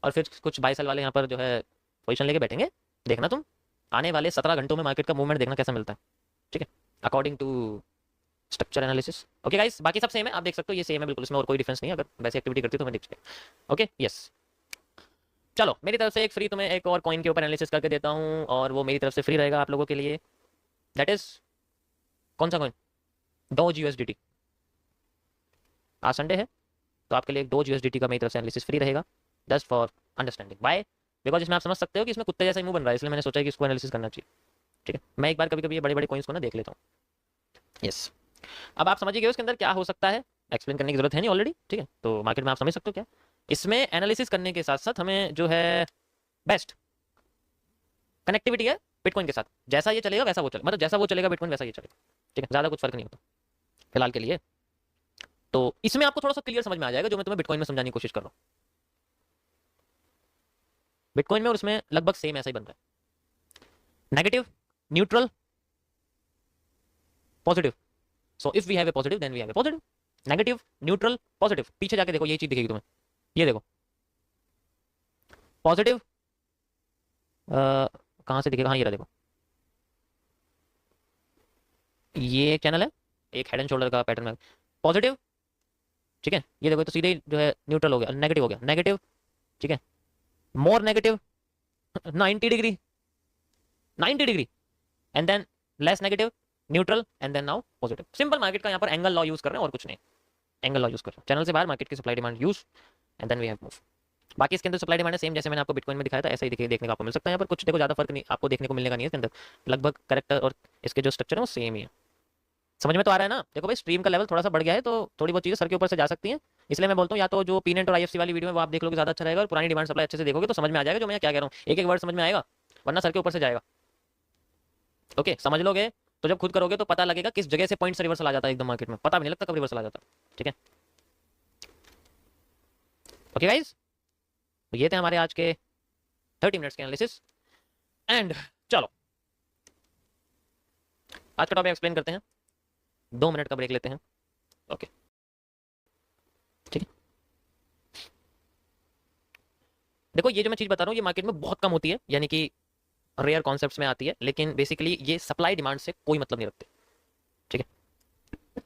और फिर कुछ बाय सेल वाले यहाँ पर जो है पोजीशन लेके बैठेंगे, देखना तुम आने वाले 17 घंटों में मार्केट का मूवमेंट देखना कैसा मिलता है, ठीक है, according to structure analysis. Okay guys बाकी सब सेम है, आप देख सकते हो ये सेम है बिल्कुल, इसमें और कोई डिफरेंस नहीं है, अगर वैसे एक्टिविटी करती तो मैं देख सकता। ओके यस चलो मेरी तरफ से एक फ्री तुम्हें एक और कॉइन के ऊपर एनालिसिस करके देता हूँ, और वो मेरी तरफ से फ्री रहेगा आप लोगों के लिए, दैट इज कौन सा कॉइन, डॉज यूएसडीटी। आज संडे है तो आपके लिए डोज यूएसडीटी का मेरी तरफ से एनालिसिस फ्री रहेगा, just for understanding. By, because इसमें आप समझ सकते हो कि इसमें कुत्ते जैसा ही मुंह बन रहा है, इसलिए मैंने सोचा कि इसको एनालिसिस करना चाहिए। ठीक है, मैं एक बार कभी कभी ये बड़े बड़े कॉइन्स को ना देख लेता हूँ। यस, अब आप समझिए उसके अंदर क्या हो सकता है, एक्सप्लेन करने की जरूरत है नहीं ऑलरेडी। ठीक है, तो मार्केट में आप समझ सकते हो क्या इसमें एनालिसिस करने के साथ साथ हमें जो है बेस्ट कनेक्टिविटी है बिटकॉइन के साथ। जैसा ये चलेगा वैसा वो चलेगा, मतलब जैसा वो चलेगा बिटकॉइन वैसा ये चलेगा। ठीक है, ज़्यादा कुछ फर्क नहीं होता फिलहाल के लिए। तो इसमें आपको थोड़ा सा क्लियर समझ में आ जाएगा जो मैं तुम्हें बिटकॉइन में समझाने की कोशिश कर रहा हूँ। बिटकॉइन में और उसमें लगभग सेम ऐसा ही बनता है, negative, neutral, positive. So if we have a positive then we have a positive, negative, neutral, positive. पीछे जाके देखो, ये चीज दिखेगी तुम्हें, ये देखो पॉजिटिव, कहाँ से दिखेगा, हाँ ये रहा देखो, ये एक चैनल है, एक हेड एंड शोल्डर का पैटर्न है, पॉजिटिव। ठीक है, ये देखो तो सीधे जो है न्यूट्रल हो गया, नेगेटिव हो गया, नेगेटिव। ठीक है, more negative 90 degree, 90 degree, and then less negative, neutral, and then now positive. Simple market का यहाँ पर एंगल लॉ यूज कर रहे हैं और कुछ नहीं, एंगल लॉ यूज कर रहे हैं। चैनल से बाहर मार्केट की supply demand use, and then we have move. बाकी इसके अंदर सप्लाई डिमांड है सेम जैसे मैंने आपको बिटकॉइन में दिखाया था, ऐसा ही देखने को आपको मिल सकता है। यहाँ पर कुछ देखो ज़्यादा फर्क नहीं आपको देखने को मिलने का नहीं है इसके अंदर, लगभग करेक्टर और इसके जो स्ट्रक्चर है वो सेम ही है। समझ में तो आ रहा है ना। देखो भाई स्ट्रीम का लेवल थोड़ा सा बढ़ गया है तो थोड़ी बहुत चीज़ें सर के ऊपर से जा सकती हैं, इसलिए मैं बोलता हूँ या तो जो पीनेट और आईएफसी वाली वीडियो है वो आप देख लोगे ज़्यादा अच्छा रहेगा, और पुरानी डिमांड सप्लाई अच्छे से देखोगे तो समझ में आ जाएगा जो मैं क्या कह रहा हूँ, एक एक वर्ड समझ में आएगा, वरना सर के ऊपर से जाएगा। ओके, समझ लोगे तो जब खुद करोगे तो पता लगेगा किस जगह से पॉइंट से रिवर्सल आ जाता है एकदम मार्केट में, पता भी नहीं लगता कब रिवर्सल आ जाता है। ठीक है, ओके गाइस, तो ये थे हमारे आज के 30 मिनट्स के एनालिसिस। एंड चलो आज का टॉपिक एक्सप्लेन करते हैं, 2 मिनट का ब्रेक लेते हैं। ओके ठीक है, देखो ये जो मैं चीज बता रहा हूँ ये मार्केट में बहुत कम होती है, यानी कि रेयर कॉन्सेप्ट्स में आती है, लेकिन बेसिकली ये सप्लाई डिमांड से कोई मतलब नहीं रखते। ठीक है,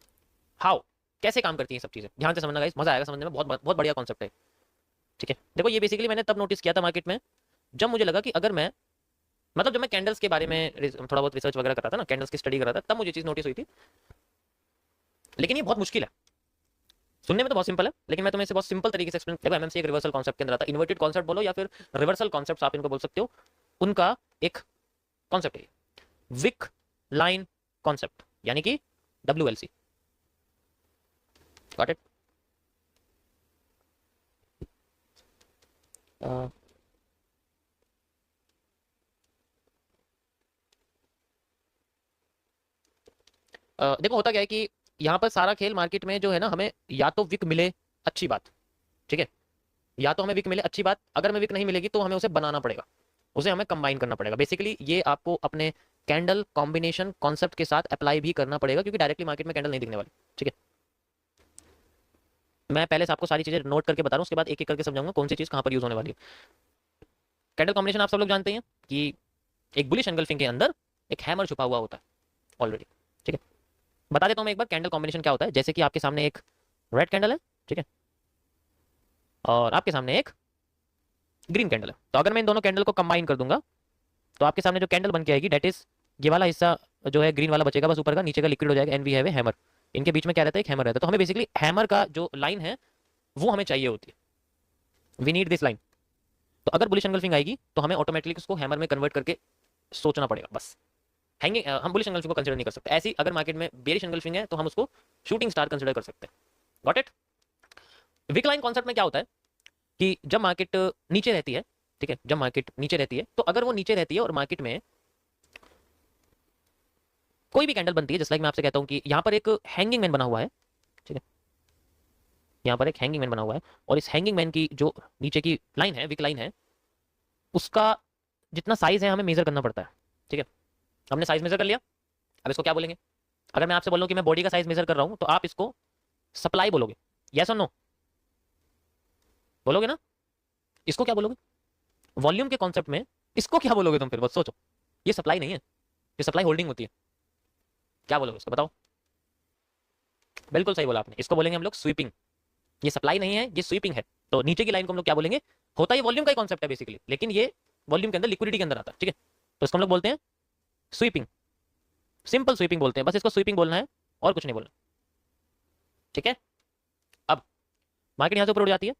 हाउ कैसे काम करती है सब चीजें, ध्यान से समझना गाइस, मजा आएगा समझने में, बहुत बहुत बढ़िया कॉन्सेप्ट है। ठीक है, देखो ये बेसिकली मैंने तब नोटिस किया था मार्केट में जब मुझे लगा कि अगर मैं, मतलब जब मैं कैंडल्स के बारे में थोड़ा बहुत रिसर्च वगैरह कर रहा था ना, कैंडल्स की स्टडी कर रहा था, तब मुझे चीज नोटिस हुई थी। लेकिन ये बहुत मुश्किल है, सुनने में तो बहुत सिंपल है, लेकिन मैं तुम्हें इसे बहुत सिंपल तरीके से एक्सप्लेन। देखो एमएमसी एक रिवर्सल कॉन्सेप्ट के अंदर आता है, इन्वर्टेड कॉन्सेप्ट बोलो या फिर रिवर्सल कॉन्सेप्ट आप इनको बोल सकते हो, उनका एक कॉन्सेप्ट है विक लाइन कॉन्सेप्ट, यानी कि WLC। Got it? देखो होता क्या है कि यहाँ पर सारा खेल मार्केट में जो है ना, हमें या तो विक मिले, अच्छी बात, ठीक है, या तो हमें विक मिले, अच्छी बात। अगर हमें विक नहीं मिलेगी तो हमें उसे बनाना पड़ेगा, उसे हमें कंबाइन करना पड़ेगा। बेसिकली ये आपको अपने कैंडल कॉम्बिनेशन कॉन्सेप्ट के साथ अप्लाई भी करना पड़ेगा, क्योंकि डायरेक्टली मार्केट में कैंडल नहीं दिखने वाली। ठीक है, मैं पहले से आपको सारी चीजें नोट करके बता रहा हूँ, उसके बाद एक एक करके समझाऊंगा कौन सी चीज कहाँ पर यूज होने वाली है। कैंडल कॉम्बिनेशन आप सब लोग जानते हैं कि एक बुलिश एंगल्फिंग के अंदर एक हैमर छुपा हुआ होता है ऑलरेडी। ठीक है, बता देता हूँ मैं एक बार कैंडल कॉम्बिनेशन क्या होता है। जैसे कि आपके सामने एक रेड कैंडल है, ठीक है, और आपके सामने एक ग्रीन कैंडल है, तो अगर मैं इन दोनों कैंडल को कंबाइन कर दूंगा तो आपके सामने जो कैंडल बन के आएगी, डेट इज ये वाला हिस्सा जो है ग्रीन वाला बचेगा बस ऊपर का, नीचे का लिक्विड हो जाएगा, and we have a hammer. इनके बीच में क्या रहता है, एक हैमर रहता है। तो हमें बेसिकली हैमर का जो लाइन है वो हमें चाहिए होती है, वी नीड दिस लाइन। तो अगर बुलिश एंगल्फिंग आएगी तो हमें ऑटोमेटिकली उसको हैमर में कन्वर्ट करके सोचना पड़ेगा बस। हैंगिंग हम बुलिश एंगल्फिंग को कंसीडर नहीं कर सकते। ऐसी अगर मार्केट में बेरिश एंगल्फिंग है तो हम उसको शूटिंग स्टार कंसीडर कर सकते हैं। Got it? Wick line concept में क्या होता है कि जब मार्केट नीचे रहती है, ठीक है, जब मार्केट नीचे रहती है, तो अगर वो नीचे रहती है और मार्केट में कोई भी कैंडल बनती है, जैसे लाइक मैं आपसे कहता हूं कि यहां पर एक हैंगिंग मैन बना हुआ है, ठीक है, यहां पर एक हैंगिंग मैन बना हुआ है, और इस हैंगिंग मैन की जो नीचे की लाइन है, विक लाइन है, उसका जितना साइज है हमें मेजर करना पड़ता है। ठीक है, हमने साइज मेजर कर लिया, अब इसको क्या बोलेंगे? अगर मैं आपसे बोलूं कि मैं बॉडी का साइज मेजर कर रहा हूं तो आप इसको सप्लाई बोलोगे, यस और नो? बोलोगे ना? इसको क्या बोलोगे? वॉल्यूम के कॉन्सेप्ट में इसको क्या बोलोगे तुम? फिर बस सोचो, ये सप्लाई नहीं है, ये सप्लाई होल्डिंग होती है। क्या बोलोगे इसको, बताओ? बिल्कुल सही बोला आपने, इसको बोलेंगे हम लोग स्वीपिंग। ये सप्लाई नहीं है, ये स्वीपिंग है। तो नीचे की लाइन को हम लोग क्या बोलेंगे? होता है वॉल्यूम का ही कॉन्सेप्ट है बेसिकली, लेकिन ये वॉल्यूम के अंदर लिक्विडिटी के अंदर आता है। ठीक है, तो इसको हम लोग बोलते हैं स्वीपिंग, सिंपल स्वीपिंग बोलते हैं, बस इसको स्वीपिंग बोलना है और कुछ नहीं बोलना। ठीक है, अब मार्केट यहां से ऊपर उड़ जाती है।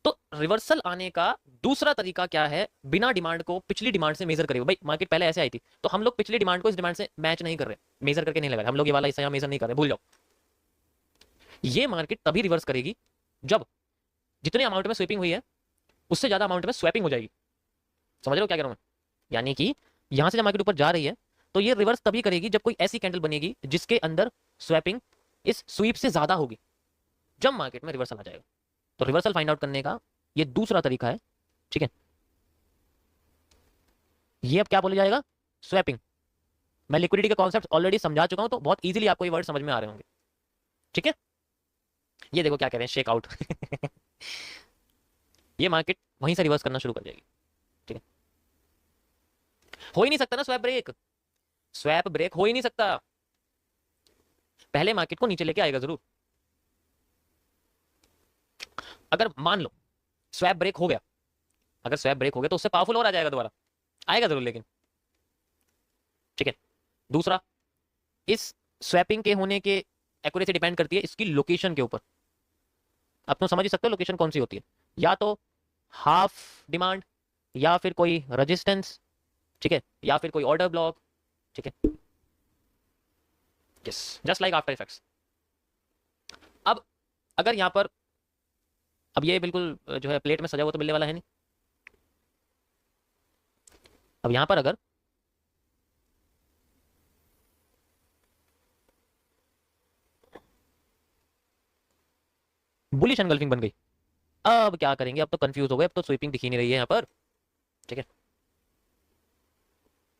तो रिवर्सल आने का दूसरा तरीका क्या है, बिना डिमांड को पिछली डिमांड से मेजर करे। भाई मार्केट पहले ऐसे आई थी, तो हम लोग पिछली डिमांड को इस डिमांड से मैच नहीं कर रहे, मेजर करके नहीं लगा रहे हम लोग, ये वाला हिस्सा मेजर नहीं कर रहे, भूल जाओ। ये मार्केट तभी रिवर्स करेगी जब जितने अमाउंट में स्वीपिंग हुई है उससे ज्यादा अमाउंट में स्वैपिंग हो जाएगी। समझ रहे हो क्या कह रहा हूं मैं? यानी कि यहां से जब मार्केट ऊपर जा रही है तो ये रिवर्स तभी करेगी जब कोई ऐसी कैंडल बनेगी जिसके अंदर स्वैपिंग इस स्वीप से ज्यादा होगी, जब मार्केट में रिवर्सल आ जाएगा। तो रिवर्सल फाइंड आउट करने का ये दूसरा तरीका है, ठीक है। ये अब क्या बोला जाएगा, स्वैपिंग। मैं लिक्विडिटी का कॉन्सेप्ट ऑलरेडी समझा चुका हूं, तो बहुत इजीली आपको ये वर्ड समझ में आ रहे होंगे, ठीक है। ये देखो क्या कह रहे हैं, शेक आउट ये मार्केट वहीं से रिवर्स करना शुरू कर जाएगी, ठीक है। हो ही नहीं सकता ना स्वैप ब्रेक, स्वैप ब्रेक हो ही नहीं सकता, पहले मार्केट को नीचे लेके आएगा जरूर। अगर मान लो स्वैप ब्रेक हो गया, अगर स्वैप ब्रेक हो गया तो उससे पावरफुल और आ जाएगा, दोबारा आएगा जरूर, लेकिन ठीक है। दूसरा, इस स्वैपिंग के होने के एक्यूरेसी डिपेंड करती है इसकी लोकेशन के ऊपर। आप तो समझ ही सकते हो लोकेशन कौन सी होती है, या तो हाफ डिमांड, या फिर कोई रेजिस्टेंस, ठीक है, या फिर कोई ऑर्डर ब्लॉक, ठीक है। Yes, just like after effects. अब अगर यहां पर, अब ये बिल्कुल जो है प्लेट में सजा हुआ तो मिलने वाला है नहीं। अब यहां पर अगर बुलिश एनगल्फिंग बन गई, अब क्या करेंगे, अब तो कंफ्यूज हो गए, अब तो स्वीपिंग दिखी नहीं रही है यहां पर, ठीक है।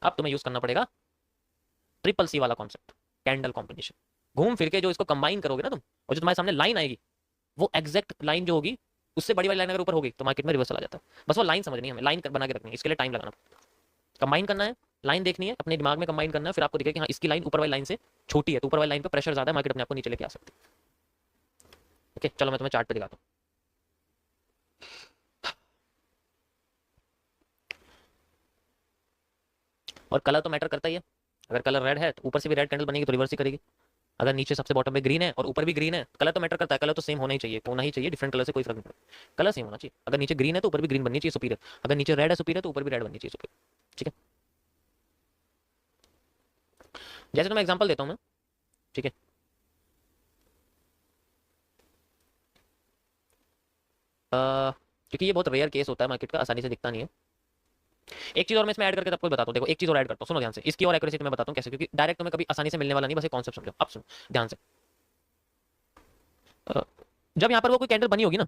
अब तुम्हें यूज करना पड़ेगा ट्रिपल सी वाला कॉन्सेप्ट, कैंडल कॉम्बिनेशन। घूम फिर के जो इसको कंबाइन करोगे ना तुम, और जो तुम्हारे सामने लाइन आएगी वो एग्जैक्ट लाइन जो होगी उससे बड़ी वाली लाइन अगर ऊपर होगी तो मार्केट में रिवर्सल आ जाता है। बस वो लाइन समझनी है हमें, लाइन बना के रखनी है, इसके लिए टाइम लगाना पड़ता है। कंबाइन करना है, लाइन देखनी है, अपने दिमाग में कंबाइन करना है, फिर आपको दिखेगा कि हाँ इसकी लाइन ऊपर वाली लाइन से छोटी है, तो ऊपर वाली लाइन पे प्रेशर ज्यादा है, मार्केट अपने आप को नीचे लेके आ सकती है। ओके चलो मैं तुम्हें चार्ट पे दिखाता हूँ। और कलर तो मैटर करता ही है, अगर कलर रेड है तो ऊपर से भी रेड कैंडल बनेगी तो रिवर्स ही करेगी। अगर नीचे सबसे बॉटम पे ग्रीन है और ऊपर भी ग्रीन है, कलर तो मैटर करता है, कलर तो सेम होना ही चाहिए, होना ही चाहिए, डिफरेंट कलर से कोई फर्क नहीं पड़ता, कलर सेम होना चाहिए। अगर नीचे ग्रीन है तो ऊपर भी ग्रीन बननी चाहिए सुपीरियर, अगर नीचे रेड है सुपीरियर तो ऊपर भी रेड बननी चाहिए सुपीरियर, ठीक है। जैसे तो मैं एग्जांपल देता हूं मैं, ठीक है। क्योंकि ये बहुत रेयर केस होता है मार्केट का, आसानी से दिखता नहीं है। एक चीज और मैं इसमें ऐड करके सबको बताता हूँ, देखो एक चीज और ऐड करता हूँ, सुनो ध्यान से, इसकी और एक्यूरेसी मैं बताता हूँ कैसे, क्योंकि डायरेक्ट तुम्हें कभी आसानी से मिलने वाला नहीं, बस एक कॉन्सेप्ट समझो। अब सुनो ध्यान से, जब यहाँ पर वो कोई कैंडल बनी होगी ना,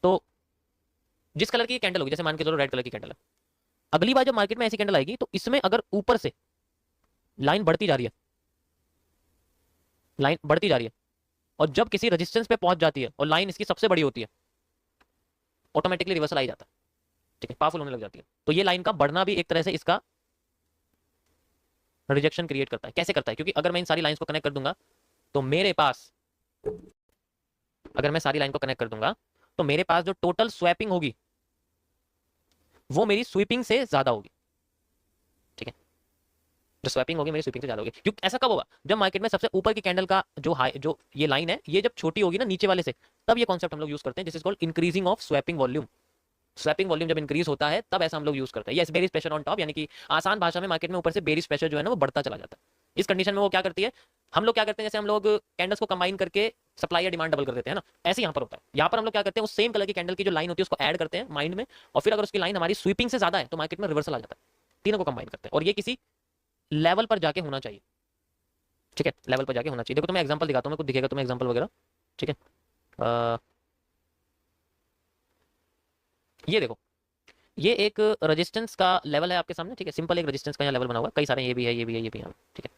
तो जिस कलर की कैंडल होगी, जैसे मान के चलो रेड कलर की कैंडल है, अगली बार जब मार्केट में ऐसी कैंडल आएगी तो इसमें अगर ऊपर से लाइन बढ़ती जा रही है, लाइन बढ़ती जा रही है, और जब किसी रेजिस्टेंस पे पहुंच जाती है और लाइन इसकी सबसे बड़ी होती है, ऑटोमेटिकली रिवर्सल आ जाता है, ठीक है, पावरफुल होने लग जाती है। तो ये लाइन का बढ़ना भी एक तरह से इसका रिजेक्शन क्रिएट करता है। कैसे करता है, क्योंकि अगर मैं इन सारी लाइंस को कनेक्ट कर दूंगा तो मेरे पास, अगर मैं सारी लाइन को कनेक्ट कर दूंगा तो मेरे पास जो टोटल स्वैपिंग होगी वो मेरी स्वीपिंग से ज्यादा होगी, ठीक है। जो स्वैपिंग होगी मेरी स्वीपिंग से ज्यादा होगी। क्योंकि ऐसा कब होगा, जब मार्केट में सबसे ऊपर की कैंडल का जो हाई, जो ये लाइन है, ये जब छोटी होगी ना नीचे वाले से, तब ये कॉन्सेप्ट हम लोग यूज करते हैं, this is called increasing of swapping volume. Swapping volume जब इंक्रीज होता है तब ऐसा हम लोग यूज करते हैं। Yes, bearish pressure on top, यानी कि आसान भाषा में मार्केट में ऊपर से बेरिश प्रेशर जो है ना वो बढ़ता चला जाता है। इस कंडीशन में वो क्या करती है, हम लोग क्या करते हैं, जैसे हम लोग कैंडल्स को कंबाइन करके सप्लाई या डिमांड डबल कर देते हैं ना, ऐसे यहाँ पर होता है। यहाँ पर हम लोग क्या करते हैं, उस सेम कलर की कैंडल की जो लाइन होती है उसको ऐड करते हैं माइंड में, और फिर अगर उसकी लाइन हमारी स्वीपिंग से ज्यादा है तो मार्केट में रिवर्सल आ जाता है। तीनों को कंबाइन करते हैं, और ये किसी लेवल पर जाके होना चाहिए, ठीक है, लेवल पर जाके होना चाहिए। देखो तुम्हें एग्जांपल दिखाता हूं मैं, कुछ दिखेगा तुम्हें एग्जांपल वगैरह, ठीक है। ये देखो, ये एक रेजिस्टेंस का लेवल है आपके सामने, ठीक है, सिंपल एक रेजिस्टेंस का यहाँ लेवल बना हुआ है, कई सारे ये भी है, ये भी है, ये भी है, ठीक है,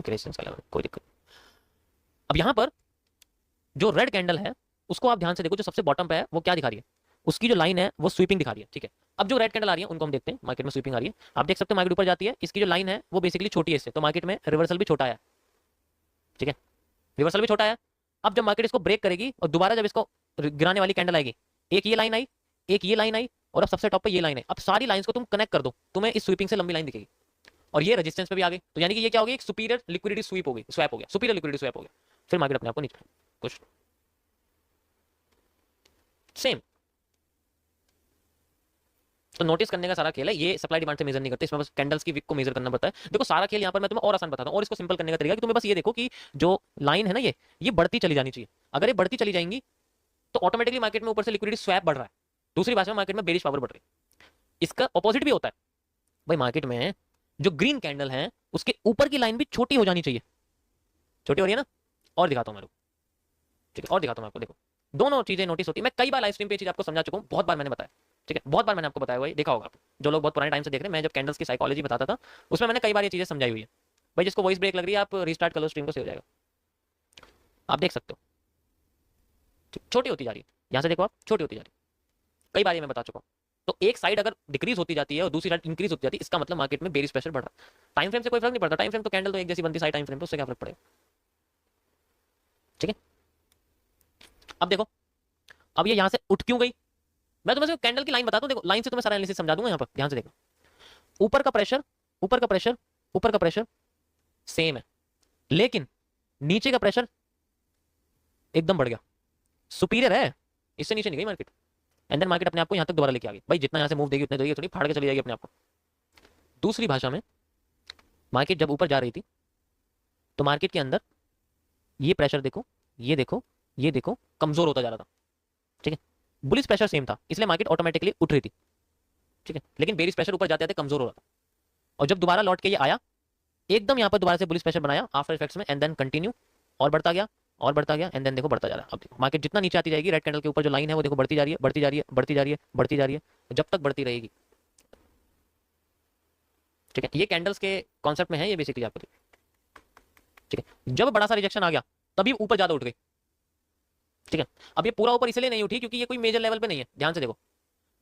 रेजिस्टेंस का लेवल, कोई दिक्कत। अब यहाँ पर जो रेड कैंडल है उसको आप ध्यान से देखो, जो सबसे बॉटम पे है वो क्या दिखा रही है, उसकी जो लाइन है वो स्वीपिंग दिखा रही है, ठीक है। अब जो रेड कैंडल आ रही है उनको हम देखते हैं, मार्केट में स्वीपिंग आ रही है, आप देख सकते हो मार्केट ऊपर जाती है, इसकी जो लाइन है वो बेसिकली छोटी है इससे, तो मार्केट में रिवर्सल भी छोटा है, ठीक है, रिवर्सल भी छोटा है। अब जब मार्केट इसको ब्रेक करेगी और दोबारा जब इसको गिराने वाली कैंडल आएगी, एक ये लाइन आई, एक ये लाइन आई, और अब सबसे टॉप पे ये लाइन है, अब सारी लाइंस को तुम कनेक्ट कर दो, तुम्हें इस स्वीपिंग से लंबी लाइन दिखेगी, और ये रेजिस्टेंस पे भी आ गई, तो यानी कि ये क्या होगी, एक सुपीरियर लिक्विडिटी स्वीप हो गई, स्वैप हो गया, सुपीरियर लिक्विडिटी स्वैप हो गया। फिर मार्केट अपने आप को नीचे, कुछ सेम। तो नोटिस करने का सारा खेल है, ये सप्लाई डिमांड से मेजर नहीं करते, इसमें बस कैंडल्स की विक को मेजर करना पड़ता है। देखो सारा खेल यहाँ पर मैं तुम्हें और आसान बताता हूँ, और इसको सिंपल करने का तरीका कि तुम्हें बस ये देखो कि जो लाइन है ना ये बढ़ती चली जानी चाहिए। अगर ये बढ़ती चली जाएंगी तो ऑटोमेटिकली मार्केट में ऊपर से लिक्विडिटी स्वैप बढ़ रहा है, दूसरी भाषा में मार्केट में बेरिश पावर बढ़ रही है। इसका ऑपोजिट भी होता है भाई, मार्केट में जो ग्रीन कैंडल है उसके ऊपर की लाइन भी छोटी हो जानी चाहिए। छोटी हो रही है ना, और दिखाता हूँ मैं, ठीक है, और दिखाता हूँ मैं आपको। देखो दोनों चीजें नोटिस होती है, मैं कई बार लाइव स्ट्रीम पे ये चीज आपको समझा चुका हूँ, बहुत बार मैंने बताया, ठीक है, बहुत बार मैंने आपको बताया हुआ है, देखा होगा आप जो लोग बहुत पुराने टाइम से देख रहे हैं। मैं जब कैंडल्स की साइकोलॉजी बताता था उसमें मैंने कई बार ये चीजें समझाई हुई है। भाई जिसको वॉइस ब्रेक लग रही है आप रिस्टार्ट कर लो स्ट्रीम को, सही हो जाएगा, आप देख सकते हो छोटी होती जा रही है, यहाँ से देखो आप, छोटी होती जा रही है, कई बार ये मैं बता चुका हूँ। तो एक साइड अगर डिक्रीज होती जाती है और दूसरी साइड इंक्रीज होती जाती है, इसका मतलब मार्केट में बेरिश प्रेशर बढ़ रहा है। टाइम फ्रेम से कोई फर्क नहीं पड़ता, टाइम फ्रेम तो कैंडल तो एक जैसी बनती है, टाइम फ्रेम पे उससे क्या फर्क पड़ेगा, ठीक है। अब देखो, अब ये यहाँ से उठ क्यों गई, मैं तुम्हें कैंडल की लाइन बताता हूँ, देखो लाइन से तुम्हें सारा एनालिसिस समझा दूंगा। यहाँ पर ध्यान से देखो, ऊपर का प्रेशर, ऊपर का प्रेशर, ऊपर का प्रेशर सेम है, लेकिन नीचे का प्रेशर एकदम बढ़ गया, सुपीरियर है, इससे नीचे नहीं गई मार्केट। एंड देन मार्केट अपने आप को यहाँ तक दोबारा लेके आ गई। भाई जितना यहाँ से मूव देगी उतने देगी, थोड़ी फाड़ के चली जाएगी अपने आप को। दूसरी भाषा में मार्केट जब ऊपर जा रही थी तो मार्केट के अंदर ये प्रेशर देखो, ये देखो, ये देखो, कमजोर होता जा रहा था, ठीक है। बुलिश प्रेशर सेम था, इसलिए मार्केट ऑटोमेटिकली उठ रही थी, ठीक है, लेकिन बेरिश प्रेशर ऊपर जाते जाते कमजोर हो रहा था। और जब दोबारा लौट के ये आया, एकदम यहाँ पर दोबारा से बुलिश प्रेशर बनाया आफ्टर इफेक्ट्स में, एंड देन कंटिन्यू और बढ़ता गया और बढ़ता गया, एंड देन देखो बढ़ता जा रहा है। अब देखो मार्केट जितना नीचे आती जाएगी, रेड कैंडल के ऊपर जो लाइन है वो देखो बढ़ती जा रही है, बढ़ती जा रही है, बढ़ती जा रही है, बढ़ती जा रही है, जब तक बढ़ती रहेगी, ठीक है। ये कैंडल्स के कॉन्सेप्ट में है ये बेसिकली आपको, ठीक है। जब बड़ा सा रिजेक्शन आ गया तभी ऊपर ज्यादा उठ गई, ठीक है। अब ये पूरा ऊपर इसलिए नहीं उठी क्योंकि ये कोई मेजर लेवल पे नहीं है, ध्यान से देखो,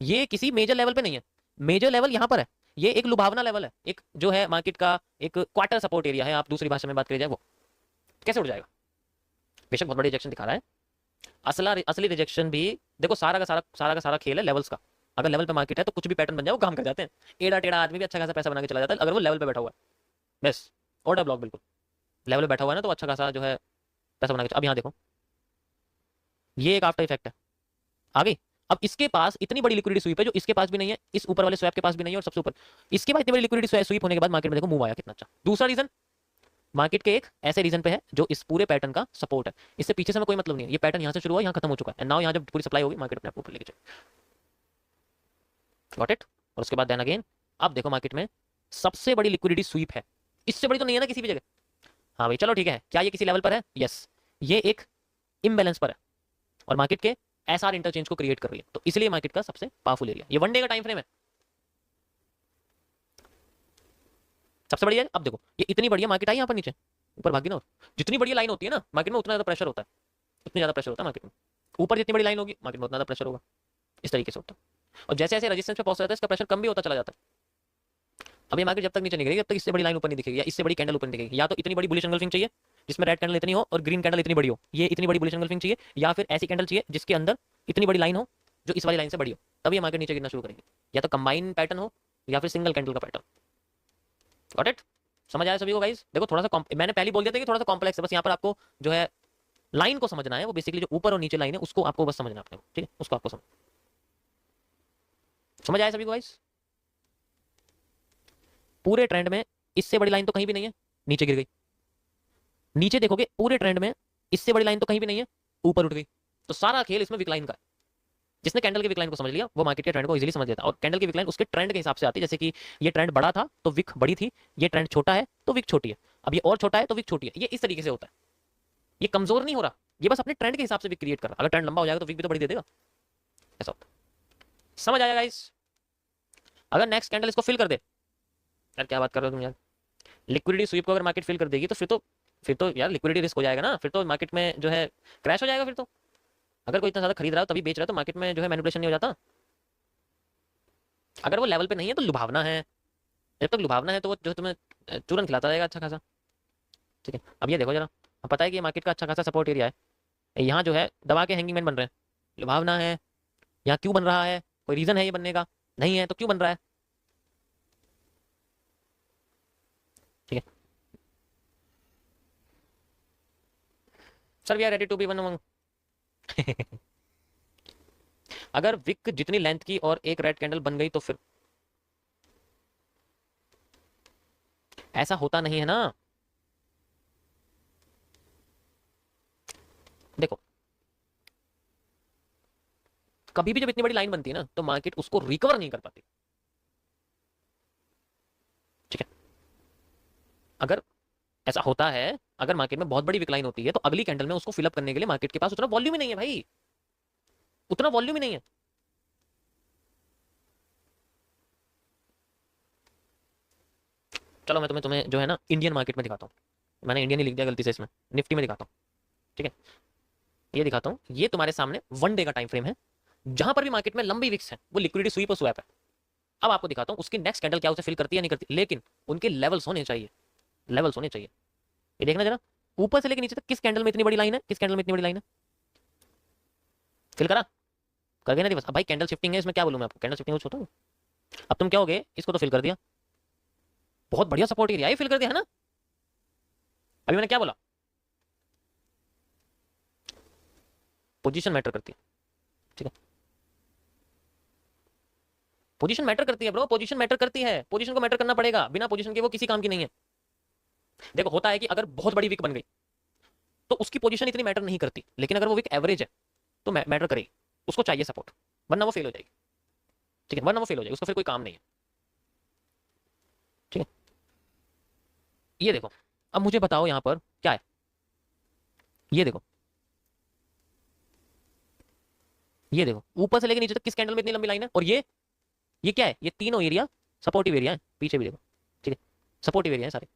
ये किसी मेजर लेवल पे नहीं है, मेजर लेवल यहाँ पर है, ये एक लुभावना लेवल है, एक जो है मार्केट का एक क्वार्टर सपोर्ट एरिया है, आप दूसरी भाषा में बात करी जाए वो कैसे उठ जाएगा। बेशक बहुत बड़ी रिजेक्शन दिखा रहा है, असली रिजेक्शन भी देखो, सारा खेल है लेवल्स का। अगर लेवल पे मार्केट है तो कुछ भी पैटर्न बन जाए वो काम कर जाते हैं। एड़ा टेढ़ा आदमी भी अच्छा खासा पैसा बना के चला जाता है अगर वो लेवल पे बैठा हुआ है, बस ऑर्डर ब्लॉक बिल्कुल लेवल पे बैठा हुआ है ना, तो अच्छा खासा जो है पैसा बना के। अब यहाँ देखो, ये एक आफ्टर इफेक्ट है, आ गई। अब इसके पास इतनी बड़ी लिक्विडिटी स्वीप है जो इसके पास भी नहीं है, इस ऊपर वाले स्वैप के पास भी नहीं है, और सबसे ऊपर इसके पास इतनी बड़ी लिक्विडिटी स्वीप होने के बाद मार्केट में देखो मूव आया कितना अच्छा। दूसरा रीजन मार्केट के एक ऐसे रीजन पे है जो इस पूरे पैटर्न का सपोर्ट है, इससे पीछे से कोई मतलब नहीं है, ये पैटर्न यहाँ से शुरू हुआ, यहाँ खत्म हो चुका है, एंड नाउ यहाँ जब पूरी सप्लाई होगी मार्केट अपने आप ऊपर लेके जाए, गॉट इट। और उसके बाद देन अगेन अब देखो मार्केट में सबसे बड़ी लिक्विडिटी स्वीप है, इससे बड़ी तो नहीं है ना किसी भी जगह। हाँ भाई चलो ठीक है, क्या ये किसी लेवल पर है, यस, ये एक इम्बैलेंस पर है और मार्केट के एसआर इंटरचेंज को क्रिएट कर रही है, तो इसलिए मार्केट का सबसे पावरफुल एरिया, ये वन डे का टाइम फ्रेम है, सबसे बढ़िया है। अब देखो ये इतनी बढ़िया मार्केट आई यहाँ पर नीचे ऊपर भागी ना, और जितनी बढ़िया लाइन होती है ना मार्केट में उतना ज्यादा प्रेशर होता है, उतनी ज्यादा प्रेशर होता है मार्केट में, ऊपर जितनी बड़ी लाइन होगी मार्केट में उतना ज्यादा प्रेशर होगा, इस तरीके से होता है। और जैसे जैसे रेजिस्टेंस पे पहुंच जाता है इसका प्रेशर कम भी होता चला जाता है। अब ये मार्केट जब तक नीचे नहीं गिरेगी जब तक इससे बड़ी लाइन ऊपर नहीं दिखेगी, या इससे बड़ी कैंडल ऊपर नहीं दिखेगी, या तो इतनी बड़ी बुलिश एंगल्फिंग चाहिए जिसमें रेड कैंडल इतनी हो और ग्रीन कैंडल इतनी बड़ी हो, ये इतनी बड़ी बुलिश एंगल्फिंग चाहिए, या फिर ऐसी कैंडल चाहिए जिसके अंदर इतनी बड़ी लाइन हो जो इस वाली लाइन से बड़ी हो, तब ये मार्केट नीचे गिरना शुरू करेगी, या तो कंबाइन पैटर्न हो या फिर सिंगल कैंडल का पैटर्न, गॉट इट। समझ आया सभी को गाइस। देखो थोड़ा सा मैंने पहले बोल दिया था कि थोड़ा सा कॉम्प्लेक्स है, बस यहाँ पर आपको जो है लाइन को समझना है, वो बेसिकली जो ऊपर और नीचे लाइन है उसको आपको बस समझना है अपने, ठीक है, उसको आपको समझ आया सभी को गाइस। पूरे ट्रेंड में इससे बड़ी लाइन तो कहीं भी नहीं है, नीचे गिर गई, नीचे देखोगे पूरे ट्रेंड में इससे बड़ी लाइन तो कहीं भी नहीं है, ऊपर उठ गई, तो सारा खेल इसमें विक लाइन का है। जिसने कैंडल के विक लाइन को समझ लिया वो मार्केट के ट्रेंड को इजीली समझ लेता, और कैंडल की विक लाइन उसके ट्रेंड के हिसाब से आती है, जैसे कि ये ट्रेंड बड़ा था तो विक बड़ी थी, ये ट्रेंड छोटा है तो विक छोटी है, अब ये और छोटा है तो विक छोटी है, ये इस तरीके से होता है, ये कमजोर नहीं हो रहा, ये बस अपने ट्रेंड के हिसाब से विक क्रिएट कर रहा, अगर ट्रेंड लंबा हो जाएगा तो विक भी तो बड़ी दे देगा, ऐसा होता है। समझ आया गाइस। अगर नेक्स्ट कैंडल इसको फिल कर दे, यार क्या बात कर रहे हो तुम यार, लिक्विडिटी स्वीप को अगर मार्केट फिल कर देगी तो फिर तो यार लिक्विडिटी रिस्क हो जाएगा ना, फिर तो मार्केट में जो है क्रैश हो जाएगा, फिर तो अगर कोई इतना ज्यादा खरीद रहा है तभी बेच रहा है तो मार्केट में जो है मैनिपुलेशन नहीं हो जाता। अगर वो लेवल पे नहीं है तो लुभावना है, जब तक लुभावना है तो वो जो तुम्हें चूरन खिलाता रहेगा अच्छा खासा, ठीक है। अब ये देखो जरा, अब पता है कि ये मार्केट का अच्छा खासा सपोर्ट एरिया है, यहाँ जो है दबा के हैंगिंग मैन बन रहे हैं, लुभावना है, यहाँ क्यों बन रहा है, कोई रीजन है ये बनने का, नहीं है तो क्यों बन रहा है, ठीक है। Sir we are ready to be one among. अगर विक जितनी लेंथ की और एक रेड कैंडल बन गई तो फिर ऐसा होता नहीं है ना। देखो कभी भी जब इतनी बड़ी लाइन बनती है ना तो मार्केट उसको रिकवर नहीं कर पाती। ठीक है, अगर ऐसा होता है, अगर मार्केट में बहुत बड़ी विक्लाइन होती है तो अगली कैंडल में उसको फिलअप करने के लिए मार्केट के पास उतना वॉल्यूम ही नहीं है भाई, उतना वॉल्यूम ही नहीं है। चलो मैं तुम्हें जो है ना इंडियन मार्केट में दिखाता हूँ। मैंने इंडियन ही लिख दिया गलती से, इसमें निफ्टी में दिखाता हूँ। ठीक है, ये दिखाता हूँ। ये तुम्हारे सामने 1 डे का टाइम फ्रेम है, जहां पर भी मार्केट में लंबी विक्स है वो लिक्विडिटी स्वीप और स्वैप है। अब आपको दिखाता हूँ उसकी नेक्स्ट कैंडल क्या उसे फिल करती है या नहीं करती, लेकिन उनके लेवल्स होने चाहिए, लेवल्स होने चाहिए। ये देखना जरा ऊपर से लेकर नीचे तक किस कैंडल में इतनी बड़ी लाइन है, किस कैंडल में इतनी बड़ी लाइन है। फिल करा कर गए ना दिवस। अब भाई कैंडल शिफ्टिंग है, इसमें क्या बोलूं मैं आपको, कैंडल शिफ्टिंग कुछ होता है। अब तुम क्या हो गए, इसको तो फिल कर दिया, बहुत बढ़िया सपोर्ट एरिया है, फिल कर दिया है ना। अभी मैंने क्या बोला, पोजीशन मैटर करती है। ठीक है, पोजीशन मैटर करती है ब्रो, पोजीशन मैटर करती है, पोजीशन को मैटर करना पड़ेगा, बिना पोजीशन के वो किसी काम की नहीं है। देखो होता है कि अगर बहुत बड़ी विक बन गई तो उसकी पोजीशन इतनी मैटर नहीं करती, लेकिन अगर वो विक एवरेज है तो मैटर करेगी, उसको चाहिए सपोर्ट, वरना वो फेल हो जाएगी। ठीक है, वरना वो फेल हो जाएगी, उसको फिर कोई काम नहीं है। ठीक है, ये देखो अब मुझे बताओ यहां पर क्या है। ये देखो, ये देखो ऊपर से लेकर नीचे तक किस कैंडल में इतनी लंबी लाइन है, और ये क्या है, ये तीनों एरिया सपोर्टिव एरिया है, पीछे भी देखो। ठीक है, सपोर्टिव एरिया है सारे,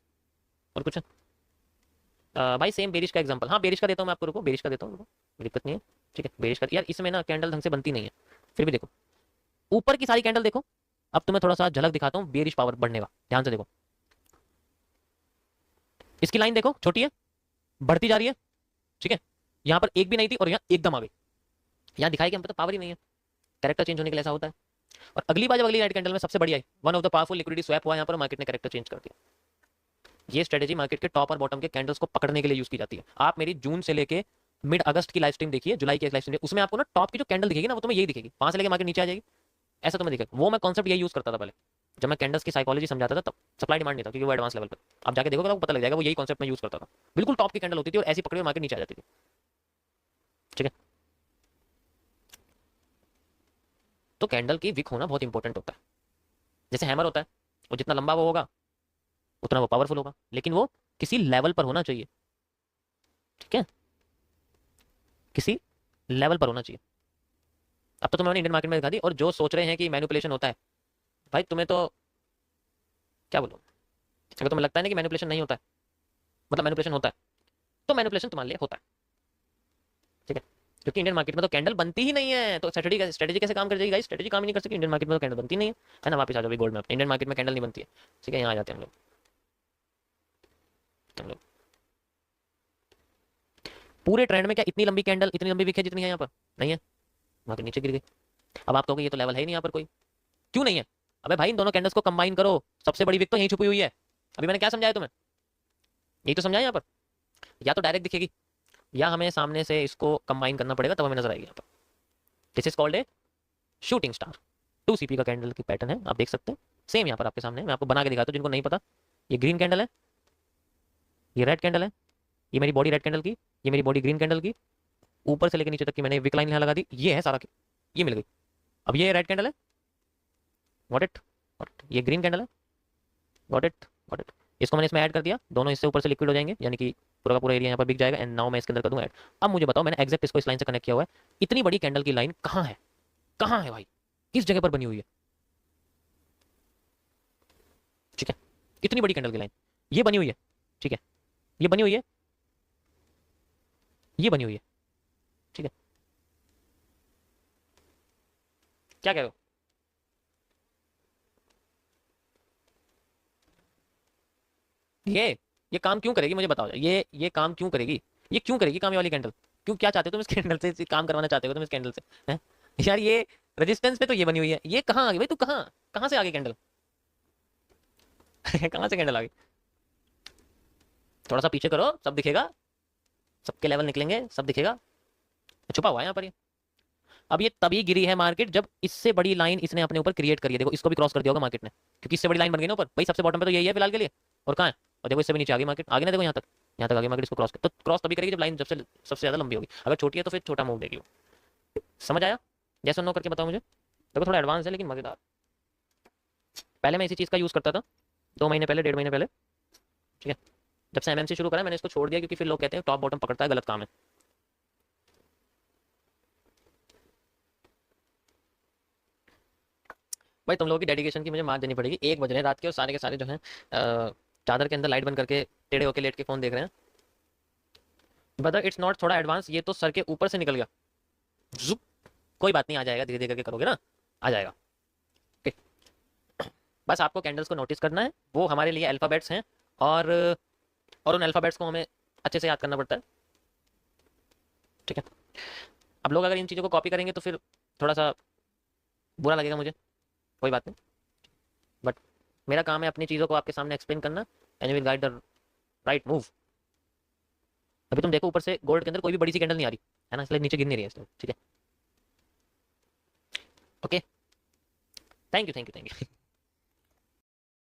और कुछ है? भाई सेम बेरिश का एग्जांपल, हाँ बेरिश का देता हूँ मैं आपको, रुको बेरिश का देता हूँ, रुको दिक्कत नहीं है। ठीक है, बेरिश का यार इसमें ना कैंडल ढंग से बनती नहीं है, फिर भी देखो ऊपर की सारी कैंडल देखो। अब तुम्हें थोड़ा सा झलक दिखाता हूँ बेरिश पावर बढ़ने का, ध्यान से देखो। इसकी लाइन देखो छोटी है, बढ़ती जा रही है। ठीक है, यहाँ पर एक भी नहीं थी और यहाँ एकदम आ गई, यहाँ दिखाई कि हम पे तो पावर ही नहीं है, कैरेक्टर चेंज होने के लिए ऐसा होता है। और अगली बार जब अगली रेड कैंडल में सबसे बड़ी आई, one of the powerful liquidity swap हुआ, यहाँ पर मार्केट ने कैरेक्टर चेंज कर दिया। ये स्ट्रेटेजी मार्केट के टॉप और बॉटम के कैंडल्स को पकड़ने के लिए यूज की जाती है। आप मेरी जून से लेके मिड अगस्त की लाइव स्ट्रीम देखिए, जुलाई की लाइव स्ट्रीम, उसमें आपको ना टॉप की जो कैंडल दिखेगी ना वो तुम्हें यही दिखेगी, वहां से लेके मार्केट नीचे आ जाएगी, ऐसा तुम्हें दिखेगा। वो मैं कॉन्सेप्ट यही यूज करता था पहले, जब मैं कैंडल्स की साइकोलॉजी समझाता था तब। सप्लाई डिमांड नहीं था क्योंकि वो एडवांस लेवल पर, आप जाके देखोगे आपको पता लग जाएगा, वो यही कॉन्सेप्ट मैं यूज करता था। बिल्कुल टॉप की कैंडल होती थी और ऐसी पकड़े हुए मार्केट नीचे आ जाती थी। ठीक है, तो कैंडल की विक होना बहुत इंपॉर्टेंट होता है। जैसे हैमर होता है, वो जितना लंबा वो होगा उतना वो पावरफुल होगा, लेकिन वो किसी लेवल पर होना चाहिए। ठीक है, किसी लेवल पर होना चाहिए। अब तो मैंने इंडियन मार्केट में दिखा दी, और जो सोच रहे हैं कि मैनिपुलेशन होता है, भाई तुम्हें तो क्या बोलूं, अगर तुम्हें लगता है ना कि मैनिपुलेशन नहीं होता है, मतलब मैनिपुलेशन होता है, तो मैनिपुलेशन तुम्हारे लिए होता है। ठीक है, क्योंकि इंडियन मार्केट में तो कैंडल बनती ही नहीं है, तो स्ट्रेटेजी कैसे काम कर जाएगी गाइस, स्ट्रेटेजी काम ही नहीं कर सकती इंडियन मार्केट में, तो कैंडल बनती नहीं है ना। वापस आ जाओ गोल्ड में, इंडियन मार्केट में कैंडल नहीं बनती है। ठीक है, यहाँ आ जाते हैं हम लोग। पूरे ट्रेंड में क्या इतनी लंबी कैंडल, इतनी लंबी विक है जितनी है यहाँ पर? नहीं है, वहां के नीचे गिर गई। अब आप कहोगे ये तो लेवल है ही नहीं यहाँ पर कोई, क्यों नहीं है? अबे भाई इन दोनों कैंडल्स को कंबाइन करो, सबसे बड़ी विक तो यहीं छुपी हुई है। अभी मैंने क्या समझाया तुम्हें, यही तो समझाया यहाँ पर। या तो डायरेक्ट दिखेगी, या हमें सामने से इसको कंबाइन करना पड़ेगा, तब हमें नजर आएगी यहाँ पर। This is called a shooting star. 2 CP का कैंडल की पैटर्न है, आप देख सकते हैं सेम यहाँ पर आपके सामने। मैं आपको बना के दिखाता हूँ जिनको नहीं पता। ये ग्रीन कैंडल है, ये रेड कैंडल है, ये मेरी बॉडी रेड कैंडल की, ये मेरी बॉडी ग्रीन कैंडल की, ऊपर से लेकर नीचे तक की मैंने विक लाइन यहाँ लगा दी, ये है सारा, ये मिल गई। अब ये रेड कैंडल है, गॉट इट, ये ग्रीन कैंडल है, गॉट इट, गॉट इट। इसको मैंने इसमें ऐड कर दिया, दोनों इससे ऊपर से लिक्विड हो जाएंगे, यानी कि पूरा का पूरा एरिया यहाँ पर बिक जाएगा। एंड नाउ मैं इसके अंदर कर दूंगा ऐड। अब मुझे बताओ, मैंने एग्जैक्ट इसको इस लाइन से कनेक्ट किया हुआ है, इतनी बड़ी कैंडल की लाइन कहाँ है, कहाँ है भाई, किस जगह पर बनी हुई है? ठीक है, इतनी बड़ी कैंडल की लाइन ये बनी हुई है। ठीक है, ये बनी हुई है, ये बनी हुई है। ठीक है, क्या कह रहे हो? ये काम क्यों करेगी मुझे बताओ, ये काम क्यों करेगी, ये क्यों करेगी काम, ये वाली कैंडल क्यों, क्या चाहते हो तुम इस कैंडल से, काम करवाना चाहते हो तुम इस कैंडल से, हैं? यार ये रेजिस्टेंस पे तो ये बनी हुई है, ये कहाँ आ गई भाई, तू कहाँ कहाँ से आ गई कैंडल? कहाँ से कैंडल आ गई? थोड़ा सा पीछे करो सब दिखेगा। सबके लेवल निकलेंगे, सब दिखेगा, छुपा हुआ है यहाँ पर ये। अब ये तभी गिरी है मार्केट जब इससे बड़ी लाइन इसने अपने ऊपर क्रिएट करी है। देखो इसको भी क्रॉस कर दिया होगा मार्केट ने, क्योंकि इससे बड़ी लाइन बन गई ना ऊपर भाई। सबसे बॉटम पे तो यही है फिलहाल के लिए, और कहाँ है? और देखो इससे भी नीचे आ गई मार्केट, आगे ना देखो यहाँ तक, यहाँ तक आगे मार्केट। इसको क्रॉस कर, तो क्रॉस तभी करेगी जब लाइन जब से सबसे ज्यादा लंबी होगी। अगर छोटी है तो फिर छोटा मूव देगी वो। समझ आया? जैसा नो करके बताओ मुझे। देखो थोड़ा एडवांस है लेकिन मजेदार। पहले मैं इसी चीज का यूज करता था 2 महीने पहले, 1.5 महीने पहले, ठीक है। जब से एमएमसी शुरू करा मैंने इसको छोड़ दिया, क्योंकि फिर लोग कहते हैं टॉप बॉटम पकड़ता है, गलत काम है। भाई तुम लोगों की डेडिकेशन की मुझे मार देनी पड़ेगी। 1 बज रहे हैं रात के और सारे के सारे जो हैं चादर के अंदर लाइट बंद करके टेढ़े होके लेट के फोन देख रहे हैं। बदर इट्स नॉट थोड़ा एडवांस, ये तो सर के ऊपर से निकल गया। जुप। कोई बात नहीं, आ जाएगा, धीरे धीरे करके करोगे ना, आ जाएगा। ओके। बस आपको कैंडल्स को नोटिस करना है, वो हमारे लिए अल्फ़ाबेट्स हैं, और उन अल्फ़ाबेट्स को हमें अच्छे से याद करना पड़ता है, ठीक है। अब लोग अगर इन चीज़ों को कॉपी करेंगे तो फिर थोड़ा सा बुरा लगेगा मुझे, कोई बात नहीं। बट मेरा काम है अपनी चीज़ों को आपके सामने एक्सप्लेन करना, and you will guide the right move. अभी तुम देखो ऊपर से गोल्ड के अंदर कोई भी बड़ी सी कैंडल नहीं आ रही है ना, इसलिए नीचे गिर नहीं रही है इसलिए, ठीक है। Okay, thank you thank you thank you.